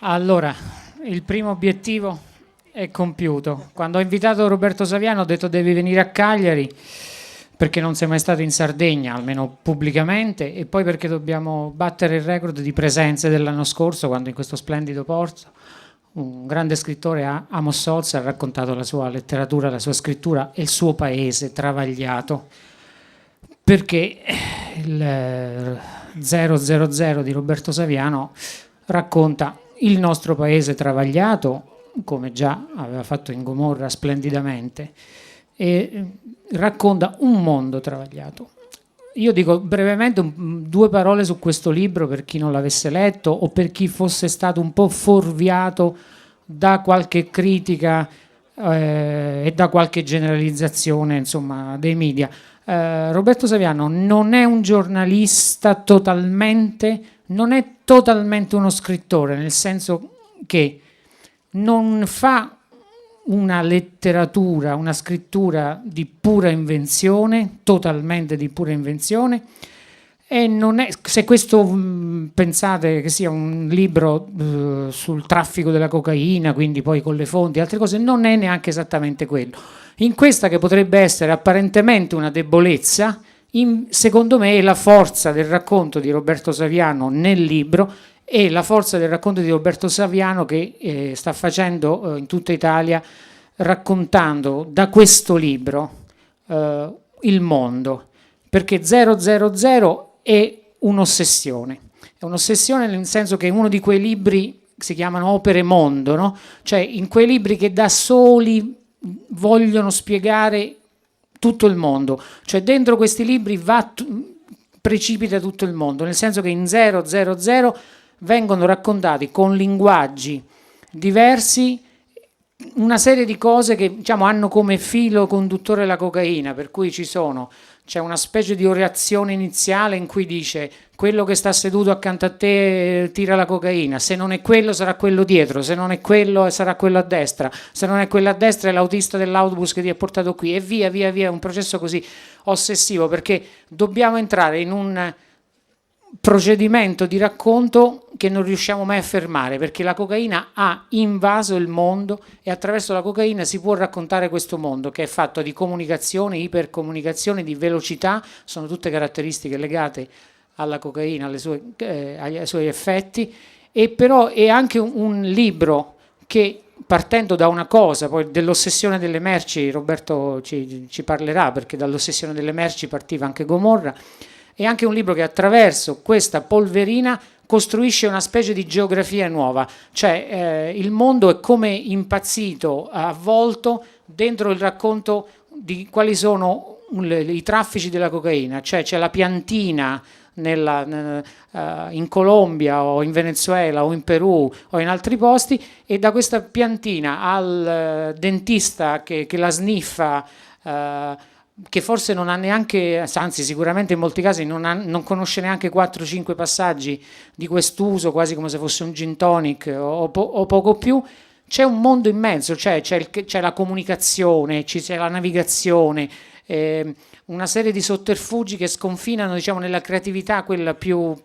Allora, il primo obiettivo è compiuto. Quando ho invitato Roberto Saviano ho detto devi venire a Cagliari perché non sei mai stato in Sardegna, almeno pubblicamente, e poi perché dobbiamo battere il record di presenze dell'anno scorso, quando in questo splendido porto un grande scrittore, Amos Oz, ha raccontato la sua letteratura, la sua scrittura e il suo paese travagliato. Perché il 000 di Roberto Saviano racconta il nostro paese travagliato, come già aveva fatto in Gomorra splendidamente, e racconta un mondo travagliato. Io dico brevemente due parole su questo libro per chi non l'avesse letto o per chi fosse stato un po' fuorviato da qualche critica e da qualche generalizzazione, insomma, dei media. Roberto Saviano non è un giornalista totalmente, non è totalmente uno scrittore, nel senso che non fa una letteratura, una scrittura di pura invenzione, totalmente di pura invenzione, e non è, se questo pensate che sia un libro sul traffico della cocaina, quindi poi con le fonti e altre cose, non è neanche esattamente quello. In questa che potrebbe essere apparentemente una debolezza, secondo me è la forza del racconto di Roberto Saviano nel libro e la forza del racconto di Roberto Saviano che sta facendo in tutta Italia, raccontando da questo libro il mondo, perché 000 è un'ossessione nel senso che è uno di quei libri che si chiamano opere mondo, no? Cioè in quei libri che da soli vogliono spiegare tutto il mondo, cioè dentro questi libri precipita tutto il mondo, nel senso che in 000 vengono raccontati con linguaggi diversi una serie di cose che diciamo, hanno come filo conduttore la cocaina, per cui c'è una specie di orazione iniziale in cui dice quello che sta seduto accanto a te tira la cocaina, se non è quello sarà quello dietro, se non è quello sarà quello a destra, se non è quello a destra è l'autista dell'autobus che ti ha portato qui e via via via, un processo così ossessivo perché dobbiamo entrare in un procedimento di racconto che non riusciamo mai a fermare perché la cocaina ha invaso il mondo e attraverso la cocaina si può raccontare questo mondo che è fatto di comunicazione, ipercomunicazione, di velocità, sono tutte caratteristiche legate alla cocaina, ai suoi effetti, e però è anche un libro che partendo da una cosa, poi dell'ossessione delle merci, Roberto ci parlerà perché dall'ossessione delle merci partiva anche Gomorra, è anche un libro che attraverso questa polverina costruisce una specie di geografia nuova, cioè il mondo è come impazzito, avvolto dentro il racconto di quali sono i traffici della cocaina, cioè c'è la piantina in Colombia o in Venezuela o in Perù o in altri posti e da questa piantina al dentista che la sniffa che forse non ha neanche, anzi sicuramente in molti casi non conosce neanche 4-5 passaggi di quest'uso, quasi come se fosse un gin tonic o poco più, c'è un mondo immenso, cioè c'è la comunicazione, c'è la navigazione, una serie di sotterfugi che sconfinano diciamo, nella creatività quella più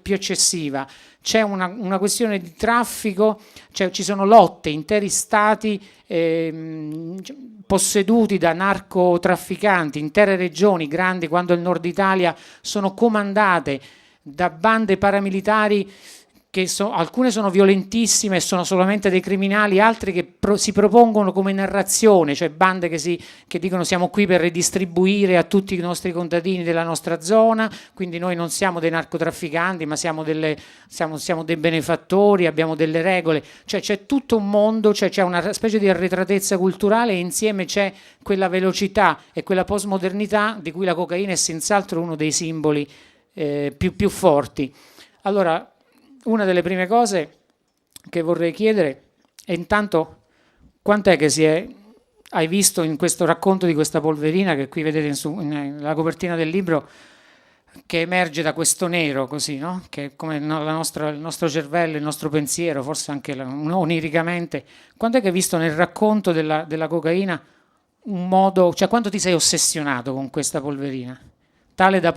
eccessiva. C'è una questione di traffico, cioè ci sono lotte, interi stati posseduti da narcotrafficanti, intere regioni grandi quando il nord Italia sono comandate da bande paramilitari che alcune sono violentissime e sono solamente dei criminali, altre che si propongono come narrazione, cioè bande che dicono siamo qui per redistribuire a tutti i nostri contadini della nostra zona, quindi noi non siamo dei narcotrafficanti ma siamo dei benefattori, abbiamo delle regole, cioè c'è tutto un mondo, cioè c'è una specie di arretratezza culturale e insieme c'è quella velocità e quella postmodernità di cui la cocaina è senz'altro uno dei simboli più forti. Allora, una delle prime cose che vorrei chiedere è intanto quant'è che hai visto in questo racconto di questa polverina che qui vedete nella copertina del libro che emerge da questo nero così, no? Che è come il nostro cervello, il nostro pensiero, forse anche oniricamente. Quant'è che hai visto nel racconto della cocaina un modo, cioè quanto ti sei ossessionato con questa polverina? Tale da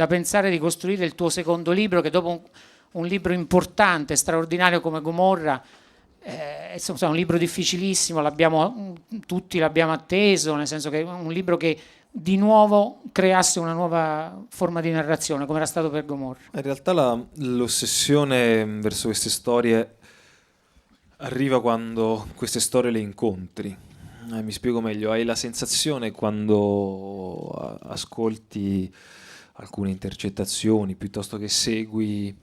pensare di costruire il tuo secondo libro che dopo un libro importante, straordinario come Gomorra, insomma, è un libro difficilissimo, tutti l'abbiamo atteso, nel senso che è un libro che di nuovo creasse una nuova forma di narrazione, come era stato per Gomorra. In realtà l'ossessione verso queste storie arriva quando queste storie le incontri. Mi spiego meglio, hai la sensazione quando ascolti alcune intercettazioni, piuttosto che segui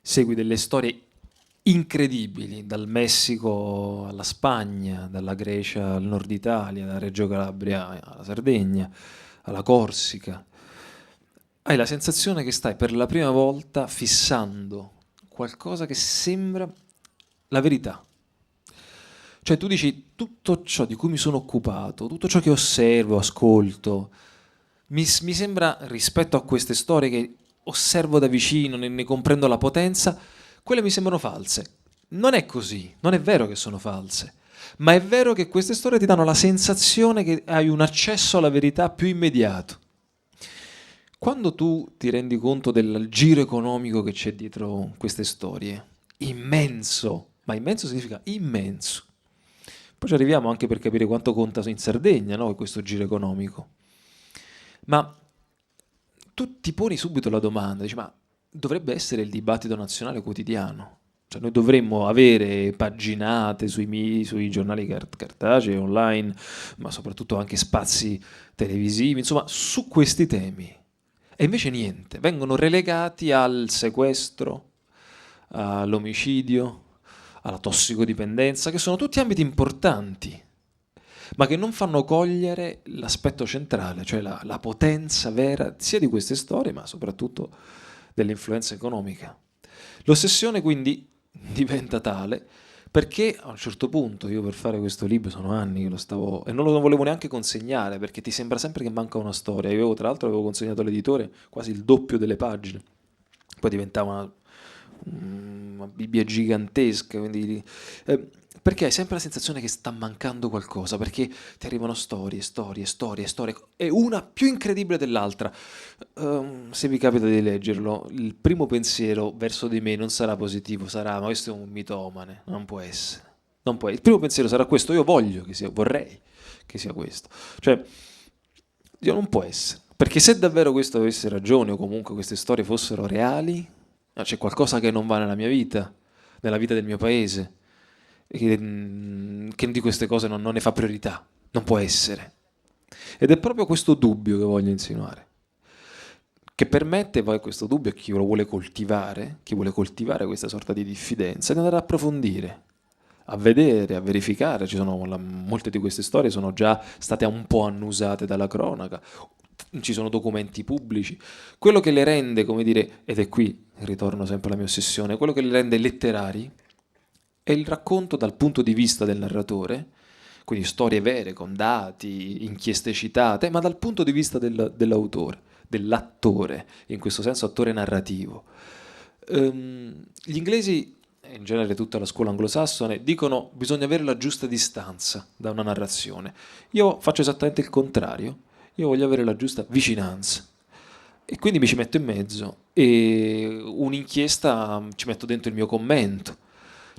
delle storie incredibili, dal Messico alla Spagna, dalla Grecia al nord Italia, da Reggio Calabria alla Sardegna, alla Corsica. Hai la sensazione che stai per la prima volta fissando qualcosa che sembra la verità. Cioè tu dici tutto ciò di cui mi sono occupato, tutto ciò che osservo, ascolto, mi sembra rispetto a queste storie che osservo da vicino, ne comprendo la potenza, quelle mi sembrano false. Non è così, non è vero che sono false, ma è vero che queste storie ti danno la sensazione che hai un accesso alla verità più immediato. Quando tu ti rendi conto del giro economico che c'è dietro queste storie, immenso, ma immenso significa immenso. Poi ci arriviamo anche per capire quanto conta in Sardegna, no, questo giro economico. Ma tu ti poni subito la domanda, dici, ma dovrebbe essere il dibattito nazionale quotidiano. Cioè noi dovremmo avere paginate sui giornali cartacei, online, ma soprattutto anche spazi televisivi, insomma, su questi temi. E invece niente, vengono relegati al sequestro, all'omicidio, alla tossicodipendenza, che sono tutti ambiti importanti, ma che non fanno cogliere l'aspetto centrale, cioè la potenza vera sia di queste storie, ma soprattutto dell'influenza economica. L'ossessione quindi diventa tale perché a un certo punto, io per fare questo libro sono anni che lo stavo, e non lo volevo neanche consegnare perché ti sembra sempre che manca una storia. Io tra l'altro avevo consegnato all'editore quasi il doppio delle pagine, poi diventava una Bibbia gigantesca, quindi, perché hai sempre la sensazione che sta mancando qualcosa, perché ti arrivano storie, storie, storie, storie, e una più incredibile dell'altra. Se vi capita di leggerlo, il primo pensiero verso di me non sarà positivo, sarà, ma questo è un mitomane, non può essere. Non può. Il primo pensiero sarà questo, io voglio che sia, vorrei che sia questo. Cioè, Dio non può essere. Perché se davvero questo avesse ragione, o comunque queste storie fossero reali, no, c'è qualcosa che non va nella mia vita, nella vita del mio paese, che di queste cose non ne fa priorità. Non può essere. Ed è proprio questo dubbio che voglio insinuare, che permette poi questo dubbio a chi lo vuole coltivare, chi vuole coltivare questa sorta di diffidenza, di andare ad approfondire, a vedere, a verificare. Molte di queste storie sono già state un po' annusate dalla cronaca, ci sono documenti pubblici. Quello che le rende, come dire, ed è qui, ritorno sempre alla mia ossessione, quello che le rende letterari è il racconto dal punto di vista del narratore, quindi storie vere, con dati, inchieste citate, ma dal punto di vista dell'autore, dell'attore, in questo senso attore narrativo. Gli inglesi, e in genere tutta la scuola anglosassone, dicono bisogna avere la giusta distanza da una narrazione. Io faccio esattamente il contrario, io voglio avere la giusta vicinanza. E quindi mi ci metto in mezzo e un'inchiesta ci metto dentro il mio commento,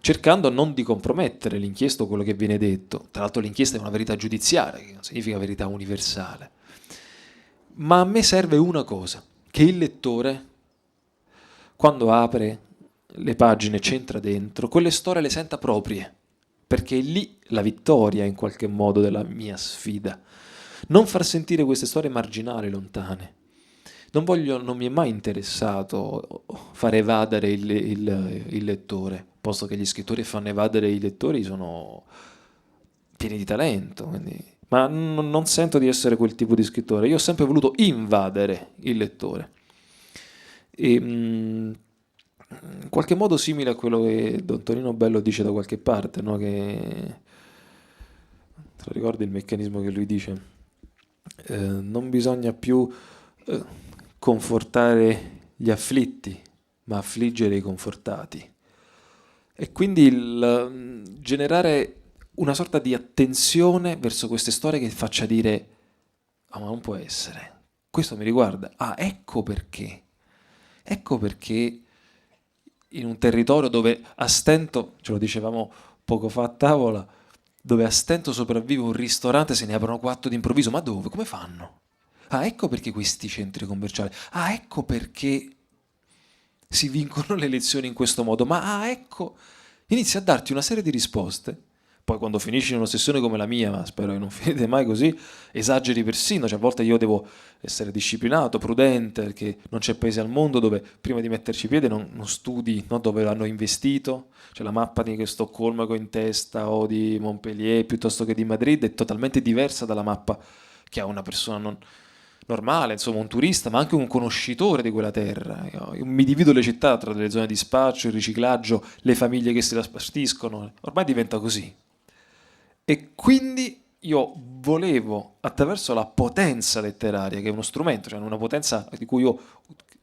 cercando non di compromettere l'inchiesta o quello che viene detto. Tra l'altro l'inchiesta è una verità giudiziaria, che non significa verità universale. Ma a me serve una cosa, che il lettore, quando apre le pagine, c'entra dentro, quelle storie le senta proprie, perché è lì la vittoria in qualche modo della mia sfida. Non far sentire queste storie marginali, lontane. Non mi è mai interessato far evadere il lettore, posto che gli scrittori che fanno evadere i lettori sono pieni di talento, ma non sento di essere quel tipo di scrittore. Io ho sempre voluto invadere il lettore. E, in qualche modo simile a quello che Don Tonino Bello dice da qualche parte, no? Che, te lo ricordi il meccanismo che lui dice? Non bisogna più eh, confortare gli afflitti, ma affliggere i confortati. E quindi generare una sorta di attenzione verso queste storie che faccia dire, ah, ma non può essere, questo mi riguarda, ah, ecco perché. Ecco perché in un territorio dove a stento, ce lo dicevamo poco fa a tavola, dove a stento sopravvive un ristorante, se ne aprono 4 d'improvviso. Ma dove? Come fanno? Ah, ecco perché questi centri commerciali. Ah, ecco perché si vincono le elezioni in questo modo. Ma ecco, inizia a darti una serie di risposte. Poi quando finisci in una sessione come la mia, ma spero che non finite mai così, esageri persino, cioè a volte io devo essere disciplinato, prudente, perché non c'è paese al mondo dove prima di metterci piede non studi, no, dove hanno investito. Cioè la mappa di Stoccolma che ho in testa o di Montpellier piuttosto che di Madrid è totalmente diversa dalla mappa che ha una persona normale, insomma un turista, ma anche un conoscitore di quella terra. Io mi divido le città tra le zone di spaccio, il riciclaggio, le famiglie che si trasferiscono, ormai diventa così. E quindi io volevo, attraverso la potenza letteraria, che è uno strumento, cioè una potenza di cui io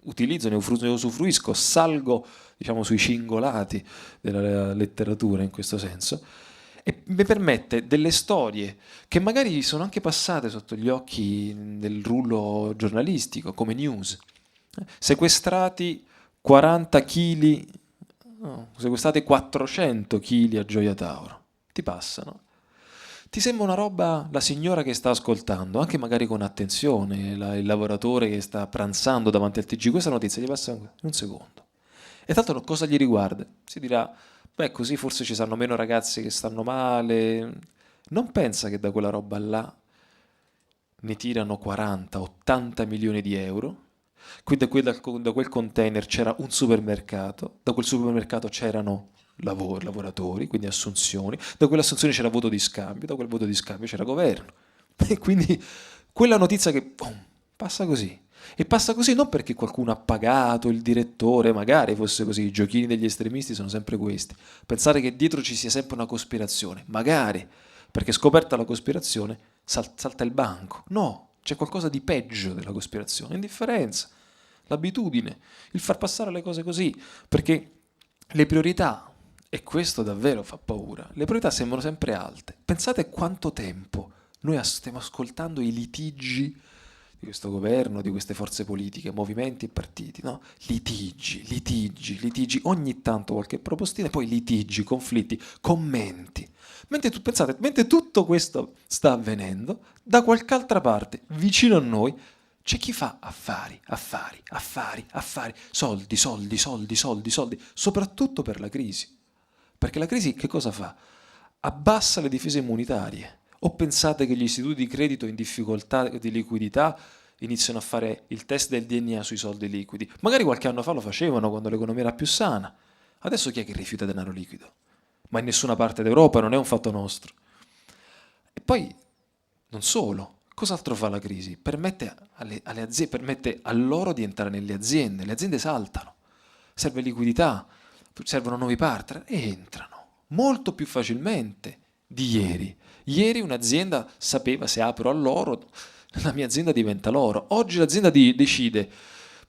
utilizzo, ne usufruisco, salgo, diciamo, sui cingolati della letteratura in questo senso, e mi permette delle storie che magari sono anche passate sotto gli occhi del rullo giornalistico, come news. Sequestrati 40 kg, no, sequestrati 400 kg a Gioia Tauro. Ti passano. Ti sembra una roba, la signora che sta ascoltando, anche magari con attenzione, il lavoratore che sta pranzando davanti al TG, questa notizia gli passa in un secondo. E tanto cosa gli riguarda? Si dirà, beh, così forse ci saranno meno ragazzi che stanno male. Non pensa che da quella roba là ne tirano 40, 80 milioni di euro. Qui da quel container c'era un supermercato, da quel supermercato c'erano lavoratori, quindi assunzioni, da quelle assunzioni c'era voto di scambio, da quel voto di scambio c'era governo. E quindi quella notizia che boom, passa così. E passa così non perché qualcuno ha pagato il direttore, magari fosse così, i giochini degli estremisti sono sempre questi. Pensare che dietro ci sia sempre una cospirazione, magari, perché scoperta la cospirazione salta il banco. No, c'è qualcosa di peggio della cospirazione, l'indifferenza, l'abitudine, il far passare le cose così, perché le priorità, e questo davvero fa paura, le priorità sembrano sempre alte. Pensate quanto tempo noi stiamo ascoltando i litigi di questo governo, di queste forze politiche, movimenti e partiti, no? Litigi, litigi, litigi, ogni tanto qualche propostina, e poi litigi, conflitti, commenti. Pensate, mentre tutto questo sta avvenendo, da qualche altra parte, vicino a noi, c'è chi fa affari, affari, affari, affari, soldi, soldi, soldi, soldi, soldi, soprattutto per la crisi. Perché la crisi che cosa fa? Abbassa le difese immunitarie. O pensate che gli istituti di credito in difficoltà di liquidità iniziano a fare il test del DNA sui soldi liquidi? Magari qualche anno fa lo facevano quando l'economia era più sana. Adesso chi è che rifiuta denaro liquido? Ma in nessuna parte d'Europa, non è un fatto nostro. E poi, non solo, cos'altro fa la crisi? Alle aziende, permette a loro di entrare nelle aziende, le aziende saltano, serve liquidità, servono nuovi partner e entrano molto più facilmente di ieri. Ieri un'azienda sapeva se apro all'oro, la mia azienda diventa l'oro. Oggi l'azienda decide,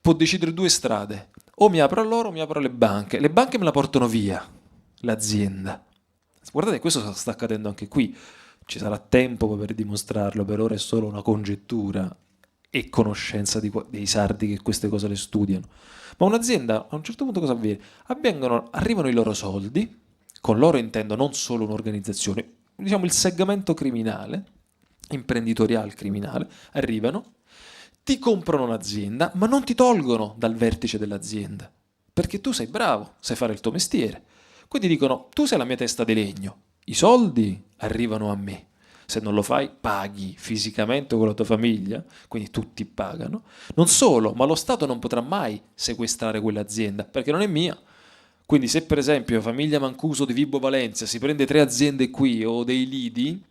può decidere due strade, o mi apro all'oro o mi apro alle banche. Le banche me la portano via, l'azienda. Guardate, questo sta accadendo anche qui. Ci sarà tempo per dimostrarlo, per ora è solo una congettura e conoscenza dei sardi che queste cose le studiano. Ma un'azienda, a un certo punto cosa avviene? Arrivano i loro soldi, con loro intendo non solo un'organizzazione, diciamo il segmento criminale, imprenditoriale criminale, arrivano, ti comprano un'azienda, ma non ti tolgono dal vertice dell'azienda, perché tu sei bravo, sai fare il tuo mestiere. Quindi dicono, tu sei la mia testa di legno, i soldi arrivano a me. Se non lo fai, paghi fisicamente con la tua famiglia, quindi tutti pagano. Non solo, ma lo Stato non potrà mai sequestrare quell'azienda, perché non è mia. Quindi se per esempio famiglia Mancuso di Vibo Valentia si prende 3 aziende qui o dei lidi,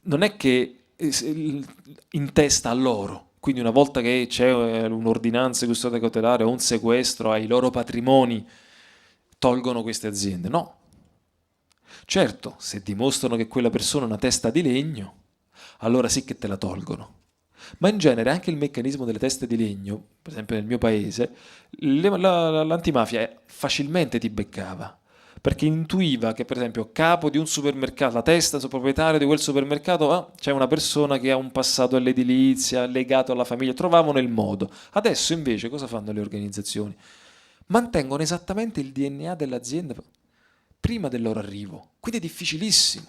non è che in testa a loro. Quindi una volta che c'è un'ordinanza di custodia cautelare o un sequestro ai loro patrimoni, tolgono queste aziende. No. Certo, se dimostrano che quella persona ha una testa di legno, allora sì che te la tolgono. Ma in genere anche il meccanismo delle teste di legno, per esempio nel mio paese, l'antimafia facilmente ti beccava, perché intuiva che per esempio capo di un supermercato, la testa proprietario di quel supermercato, c'è una persona che ha un passato all'edilizia, legato alla famiglia, trovavano il modo. Adesso invece cosa fanno le organizzazioni? Mantengono esattamente il DNA dell'azienda prima del loro arrivo, quindi è difficilissimo.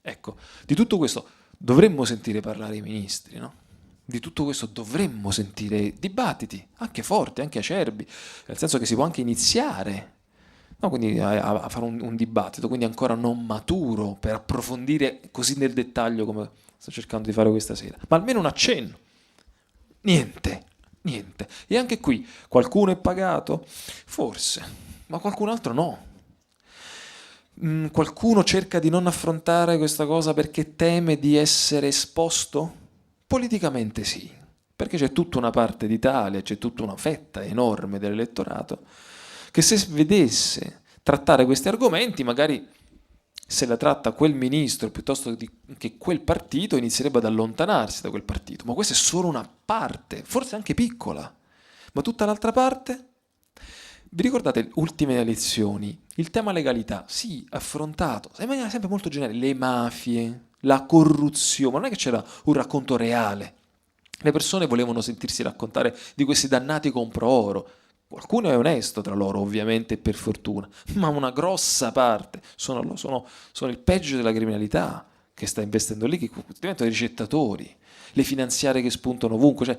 Ecco, di tutto questo dovremmo sentire parlare i ministri, no? Di tutto questo dovremmo sentire dibattiti, anche forti, anche acerbi, nel senso che si può anche iniziare, no? Quindi a fare un dibattito, quindi ancora non maturo per approfondire così nel dettaglio come sto cercando di fare questa sera, ma almeno un accenno. Niente, niente. E anche qui qualcuno è pagato? Forse, ma qualcun altro no. Qualcuno cerca di non affrontare questa cosa perché teme di essere esposto? Politicamente sì, perché c'è tutta una parte d'Italia, c'è tutta una fetta enorme dell'elettorato che se vedesse trattare questi argomenti, magari se la tratta quel ministro piuttosto che quel partito, inizierebbe ad allontanarsi da quel partito. Ma questa è solo una parte, forse anche piccola, ma tutta l'altra parte? Vi ricordate le ultime elezioni? Il tema legalità, sì, affrontato, in maniera sempre molto generale, le mafie, la corruzione, ma non è che c'era un racconto reale. Le persone volevano sentirsi raccontare di questi dannati compro oro. Qualcuno è onesto tra loro, ovviamente, per fortuna, ma una grossa parte sono il peggio della criminalità che sta investendo lì, che diventano i ricettatori, le finanziarie che spuntano ovunque. Cioè,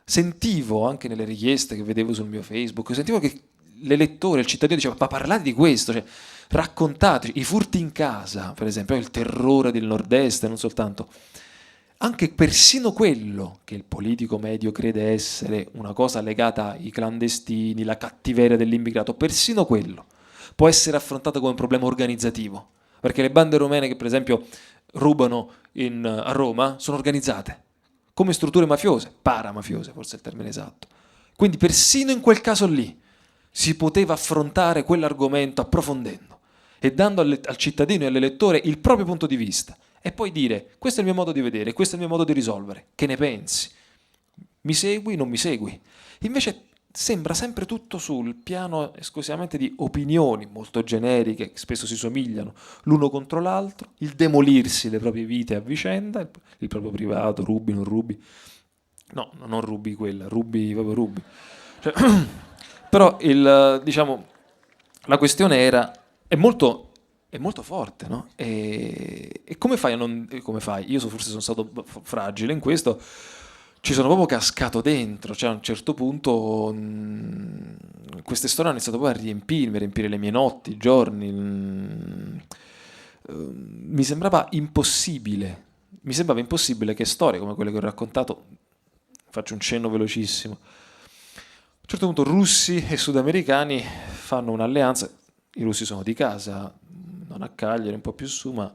sentivo anche nelle richieste che vedevo sul mio Facebook, sentivo che l'elettore, il cittadino diceva, ma parlate di questo, cioè, raccontateci, i furti in casa, per esempio, il terrore del nord-est, non soltanto. Anche persino quello che il politico medio crede essere una cosa legata ai clandestini, la cattiveria dell'immigrato, persino quello può essere affrontato come un problema organizzativo, perché le bande romene che per esempio rubano a Roma sono organizzate come strutture mafiose, paramafiose forse è il termine esatto. Quindi persino in quel caso lì si poteva affrontare quell'argomento approfondendo e dando al cittadino e all'elettore il proprio punto di vista e poi dire questo è il mio modo di vedere, questo è il mio modo di risolvere, che ne pensi? Mi segui, non mi segui? Invece sembra sempre tutto sul piano esclusivamente di opinioni molto generiche, che spesso si somigliano l'uno contro l'altro, il demolirsi le proprie vite a vicenda, il proprio privato, rubi, non rubi. No, non rubi quella, rubi, proprio rubi. Cioè, però diciamo, la questione è molto forte, no? E come fai a non... Come fai? Io forse sono stato fragile in questo, ci sono proprio cascato dentro, cioè a un certo punto queste storie hanno iniziato poi a riempire le mie notti, i giorni. Mi sembrava impossibile, che storie come quelle che ho raccontato, faccio un cenno velocissimo, a un certo punto russi e sudamericani fanno un'alleanza, i russi sono di casa, non a Cagliari, un po' più su, ma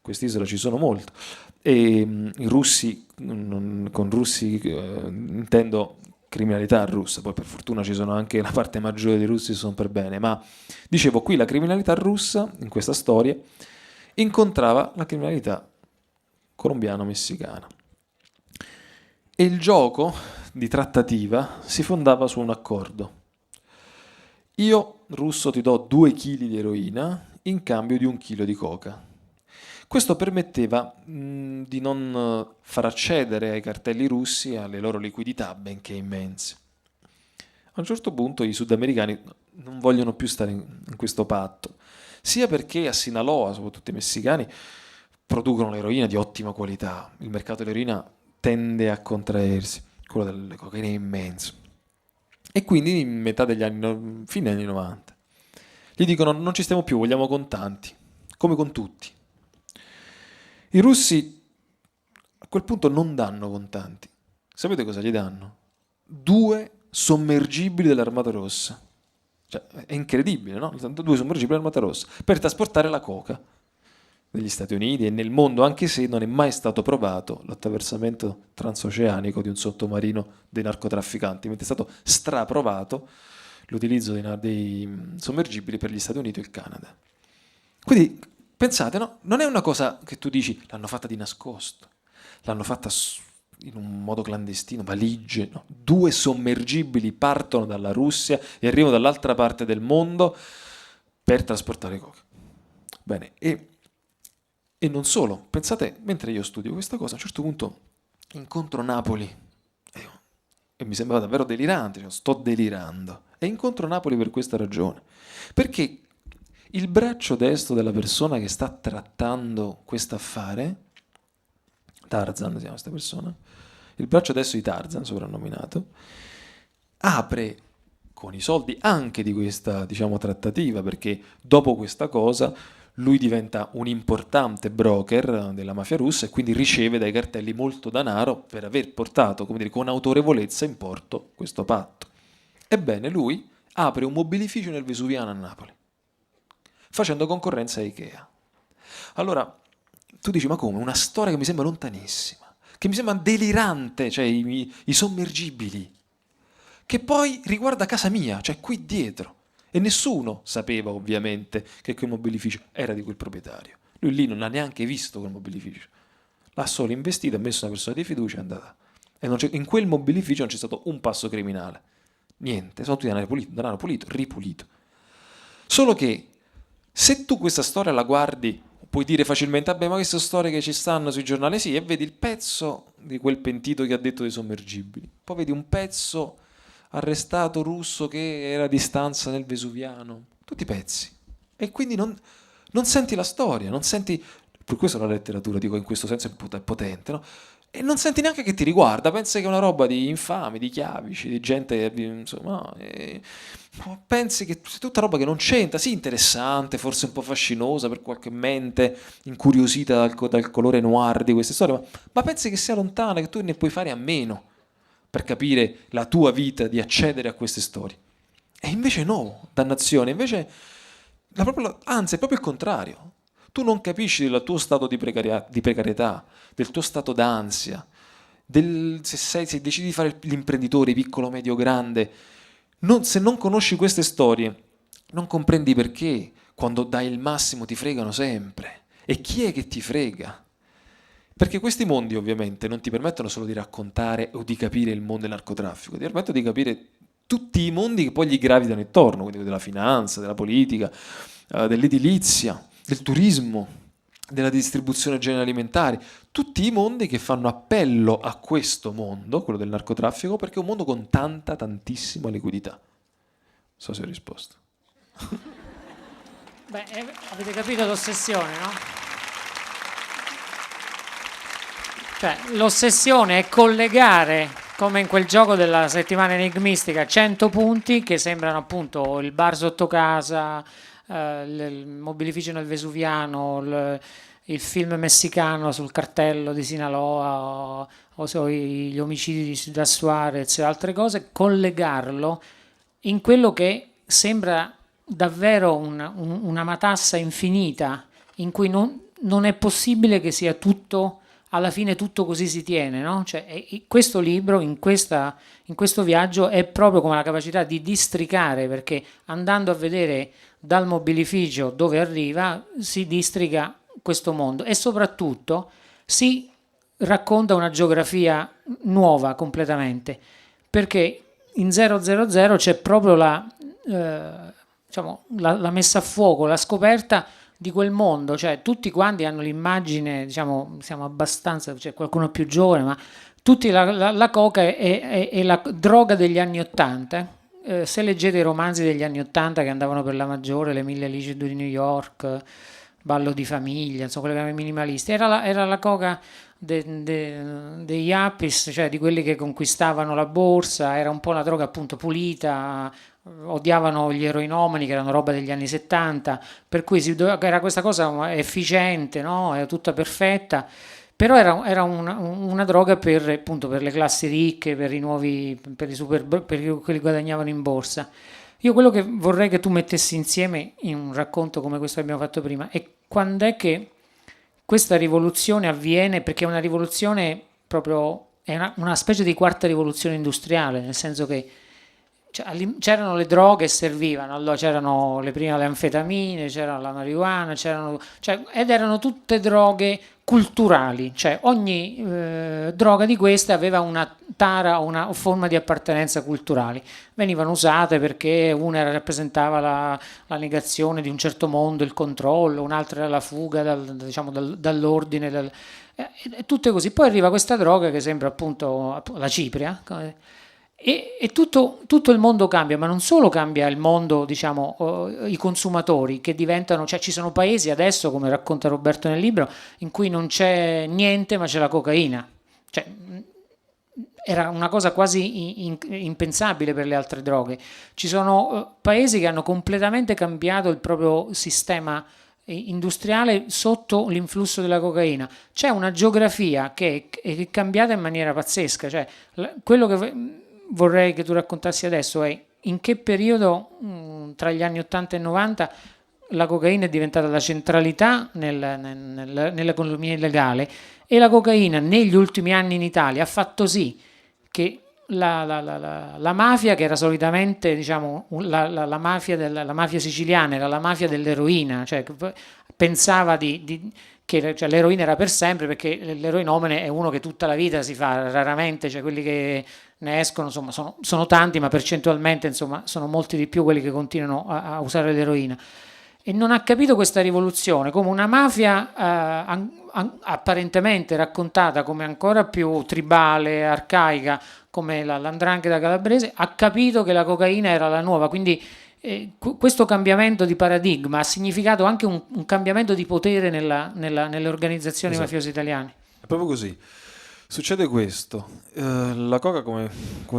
quest'isola ci sono molto. E i russi, con russi intendo criminalità russa, poi per fortuna ci sono anche la parte maggiore dei russi sono per bene, ma dicevo qui la criminalità russa, in questa storia, incontrava la criminalità colombiano-messicana. E il gioco di trattativa si fondava su un accordo. Io, russo, ti do 2 kg di eroina in cambio di 1 chilo di coca. Questo permetteva di non far accedere ai cartelli russi alle loro liquidità, benché immense. A un certo punto i sudamericani non vogliono più stare in questo patto, sia perché a Sinaloa, soprattutto i messicani, producono l'eroina di ottima qualità, il mercato dell'eroina tende a contraersi, quello delle cocaine è immenso. E quindi in metà degli anni, fine anni 90, gli dicono non ci stiamo più, vogliamo contanti, come con tutti. I russi a quel punto non danno contanti. Sapete cosa gli danno? 2 sommergibili dell'Armata Rossa. Cioè, è incredibile, no? 2 sommergibili dell'Armata Rossa per trasportare la coca negli Stati Uniti e nel mondo, anche se non è mai stato provato l'attraversamento transoceanico di un sottomarino dei narcotrafficanti, mentre è stato straprovato l'utilizzo dei sommergibili per gli Stati Uniti e il Canada. Quindi pensate, no? Non è una cosa che tu dici l'hanno fatta di nascosto, l'hanno fatta in un modo clandestino, valigie, no? 2 sommergibili partono dalla Russia e arrivano dall'altra parte del mondo per trasportare coca. Bene, e non solo, pensate, mentre io studio questa cosa, a un certo punto incontro Napoli e mi sembrava davvero delirante, cioè, sto delirando. E incontro Napoli per questa ragione, perché il braccio destro della persona che sta trattando questo affare, Tarzan si chiama questa persona, il braccio destro di Tarzan, soprannominato, apre con i soldi anche di questa, diciamo, trattativa, perché dopo questa cosa lui diventa un importante broker della mafia russa e quindi riceve dai cartelli molto denaro per aver portato, come dire, con autorevolezza in porto questo patto. Ebbene, lui apre un mobilificio nel Vesuviano a Napoli, facendo concorrenza a Ikea. Allora, tu dici, ma come? Una storia che mi sembra lontanissima, che mi sembra delirante, cioè i sommergibili, che poi riguarda casa mia, cioè qui dietro. E nessuno sapeva ovviamente che quel mobilificio era di quel proprietario. Lui lì non ha neanche visto quel mobilificio. L'ha solo investito, ha messo una persona di fiducia e è andata. E in quel mobilificio non c'è stato un passo criminale. Niente, sono tutti denaro pulito, ripulito. Solo che se tu questa storia la guardi, puoi dire facilmente, vabbè, ma queste storie che ci stanno sui giornali, sì, e vedi il pezzo di quel pentito che ha detto dei sommergibili. Poi vedi un pezzo arrestato russo che era a distanza nel Vesuviano, tutti pezzi. E quindi non senti la storia, non senti, per questo la letteratura, dico, in questo senso è potente, no? E non senti neanche che ti riguarda, pensi che è una roba di infami, di chiavici, di gente, insomma, no, pensi che è tutta roba che non c'entra, sì, interessante, forse un po' fascinosa per qualche mente incuriosita dal colore noir di queste storie, ma pensi che sia lontana, che tu ne puoi fare a meno per capire la tua vita, di accedere a queste storie. E invece no, dannazione, invece anzi è proprio il contrario. Tu non capisci del tuo stato di precarietà, del tuo stato d'ansia, se decidi di fare l'imprenditore, piccolo, medio, grande, se non conosci queste storie, non comprendi perché quando dai il massimo ti fregano sempre. E chi è che ti frega? Perché questi mondi ovviamente non ti permettono solo di raccontare o di capire il mondo del narcotraffico, ti permettono di capire tutti i mondi che poi gli gravitano intorno, quindi della finanza, della politica, dell'edilizia, del turismo, della distribuzione generi alimentari, tutti i mondi che fanno appello a questo mondo, quello del narcotraffico, perché è un mondo con tantissima liquidità. Non so se ho risposto. Beh, avete capito l'ossessione, no? Cioè, l'ossessione è collegare, come in quel gioco della settimana enigmistica, 100 punti che sembrano appunto il bar sotto casa, il mobilificio nel Vesuviano, il film messicano sul cartello di Sinaloa gli omicidi di Ciudad Suarez e altre cose, collegarlo in quello che sembra davvero una matassa infinita in cui non è possibile che sia tutto, alla fine tutto così si tiene, no? Cioè, questo libro, in questo viaggio, è proprio come la capacità di districare, perché andando a vedere dal mobilificio dove arriva, si districa questo mondo e soprattutto si racconta una geografia nuova completamente, perché in 000 c'è proprio diciamo, la messa a fuoco, la scoperta di quel mondo, cioè tutti quanti hanno l'immagine, diciamo, siamo abbastanza, c'è qualcuno più giovane, ma tutti la coca è la droga degli anni Ottanta. Se leggete i romanzi degli anni Ottanta che andavano per la maggiore, Le Mille Alice di New York, Ballo di famiglia, insomma, quelli che erano minimalisti, era la coca dei yuppies, cioè di quelli che conquistavano la borsa, era un po' una droga appunto pulita, odiavano gli eroinomani che erano roba degli anni 70, per cui era questa cosa efficiente, no? Era tutta perfetta, però era una droga per, appunto, per le classi ricche, per i nuovi, per quelli che guadagnavano in borsa. Io quello che vorrei che tu mettessi insieme in un racconto come questo che abbiamo fatto prima è quando è che questa rivoluzione avviene, perché è una rivoluzione proprio, è una specie di quarta rivoluzione industriale, nel senso che c'erano le droghe e servivano, allora c'erano prima le anfetamine, c'era la marijuana, ed erano tutte droghe culturali, cioè ogni droga di queste aveva una tara o una forma di appartenenza culturale. Venivano usate perché una rappresentava la negazione di un certo mondo, il controllo, un'altra era la fuga diciamo, dall'ordine, e tutte così. Poi arriva questa droga che sembra appunto la cipria, e tutto il mondo cambia, ma non solo cambia il mondo, diciamo, i consumatori che diventano, cioè ci sono paesi adesso, come racconta Roberto nel libro, in cui non c'è niente, ma c'è la cocaina. Cioè, era una cosa quasi impensabile per le altre droghe. Ci sono paesi che hanno completamente cambiato il proprio sistema industriale sotto l'influsso della cocaina. C'è una geografia che è cambiata in maniera pazzesca, cioè quello che vorrei che tu raccontassi adesso è in che periodo tra gli anni 80 e 90 la cocaina è diventata la centralità nell'economia illegale, e la cocaina negli ultimi anni in Italia ha fatto sì che la mafia, che era solitamente diciamo, la mafia siciliana, era la mafia dell'eroina, cioè pensava che cioè, l'eroina era per sempre, perché l'eroinomane è uno che tutta la vita si fa, raramente, cioè quelli che ne escono insomma, sono tanti, ma percentualmente insomma, sono molti di più quelli che continuano a usare l'eroina. E non ha capito questa rivoluzione come una mafia apparentemente raccontata come ancora più tribale, arcaica, come l''ndrangheta calabrese. Ha capito che la cocaina era la nuova, quindi questo cambiamento di paradigma ha significato anche un cambiamento di potere nelle organizzazioni Esatto. mafiose italiane. È proprio così. Succede questo. La coca, come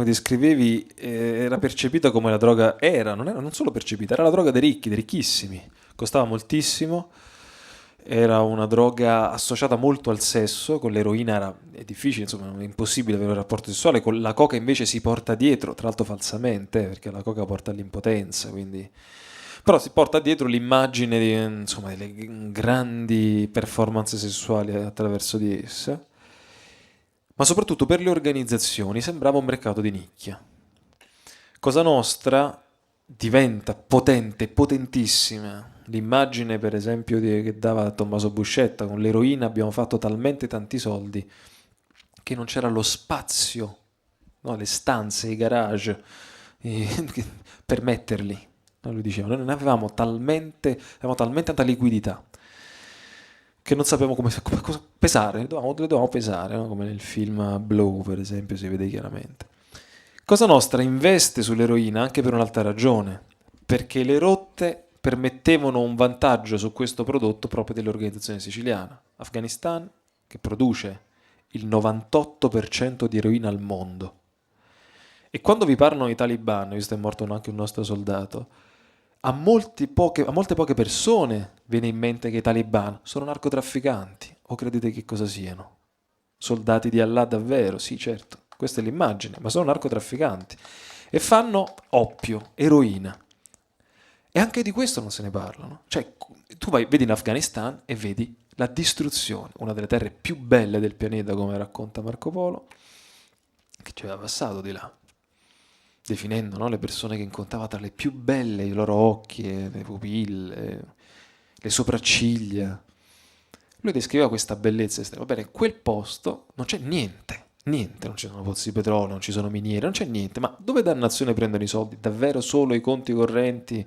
descrivevi, era percepita come la droga, non solo percepita, era la droga dei ricchi, dei ricchissimi. Costava moltissimo, era una droga associata molto al sesso, con l'eroina è difficile, insomma, è impossibile avere un rapporto sessuale, con la coca invece si porta dietro, tra l'altro falsamente, perché la coca porta all'impotenza, quindi. Però si porta dietro l'immagine insomma, delle grandi performance sessuali attraverso di essa, ma soprattutto per le organizzazioni sembrava un mercato di nicchia. Cosa Nostra diventa potente, potentissima. L'immagine, per esempio, che dava Tommaso Buscetta, con l'eroina abbiamo fatto talmente tanti soldi che non c'era lo spazio, no, le stanze, i garage, eh, per metterli. No, lui diceva, noi non avevamo talmente tanta liquidità che non sapevamo come cosa pesare, le dovevamo pesare, no? Come nel film Blow, per esempio, si vede chiaramente. Cosa Nostra investe sull'eroina anche per un'altra ragione, perché le rotte permettevano un vantaggio su questo prodotto proprio dell'organizzazione siciliana. Afghanistan, che produce il 98% di eroina al mondo. E quando vi parlano i talebani, visto che è morto anche un nostro soldato, a molte poche persone viene in mente che i talebani sono narcotrafficanti. O credete che cosa siano? Soldati di Allah davvero? Sì, certo, questa è l'immagine, ma sono narcotrafficanti. E fanno oppio, eroina. E anche di questo non se ne parlano. Cioè, tu vedi in Afghanistan e vedi la distruzione, una delle terre più belle del pianeta, come racconta Marco Polo, che ci aveva passato di là, definendo, no, le persone che incontrava tra le più belle, i loro occhi, le pupille, le sopracciglia. Lui descriveva questa bellezza estrema. Bene, in quel posto non c'è niente, niente, non ci sono pozzi di petrolio, non ci sono miniere, non c'è niente. Ma dove dannazione prendono i soldi? Davvero solo i conti correnti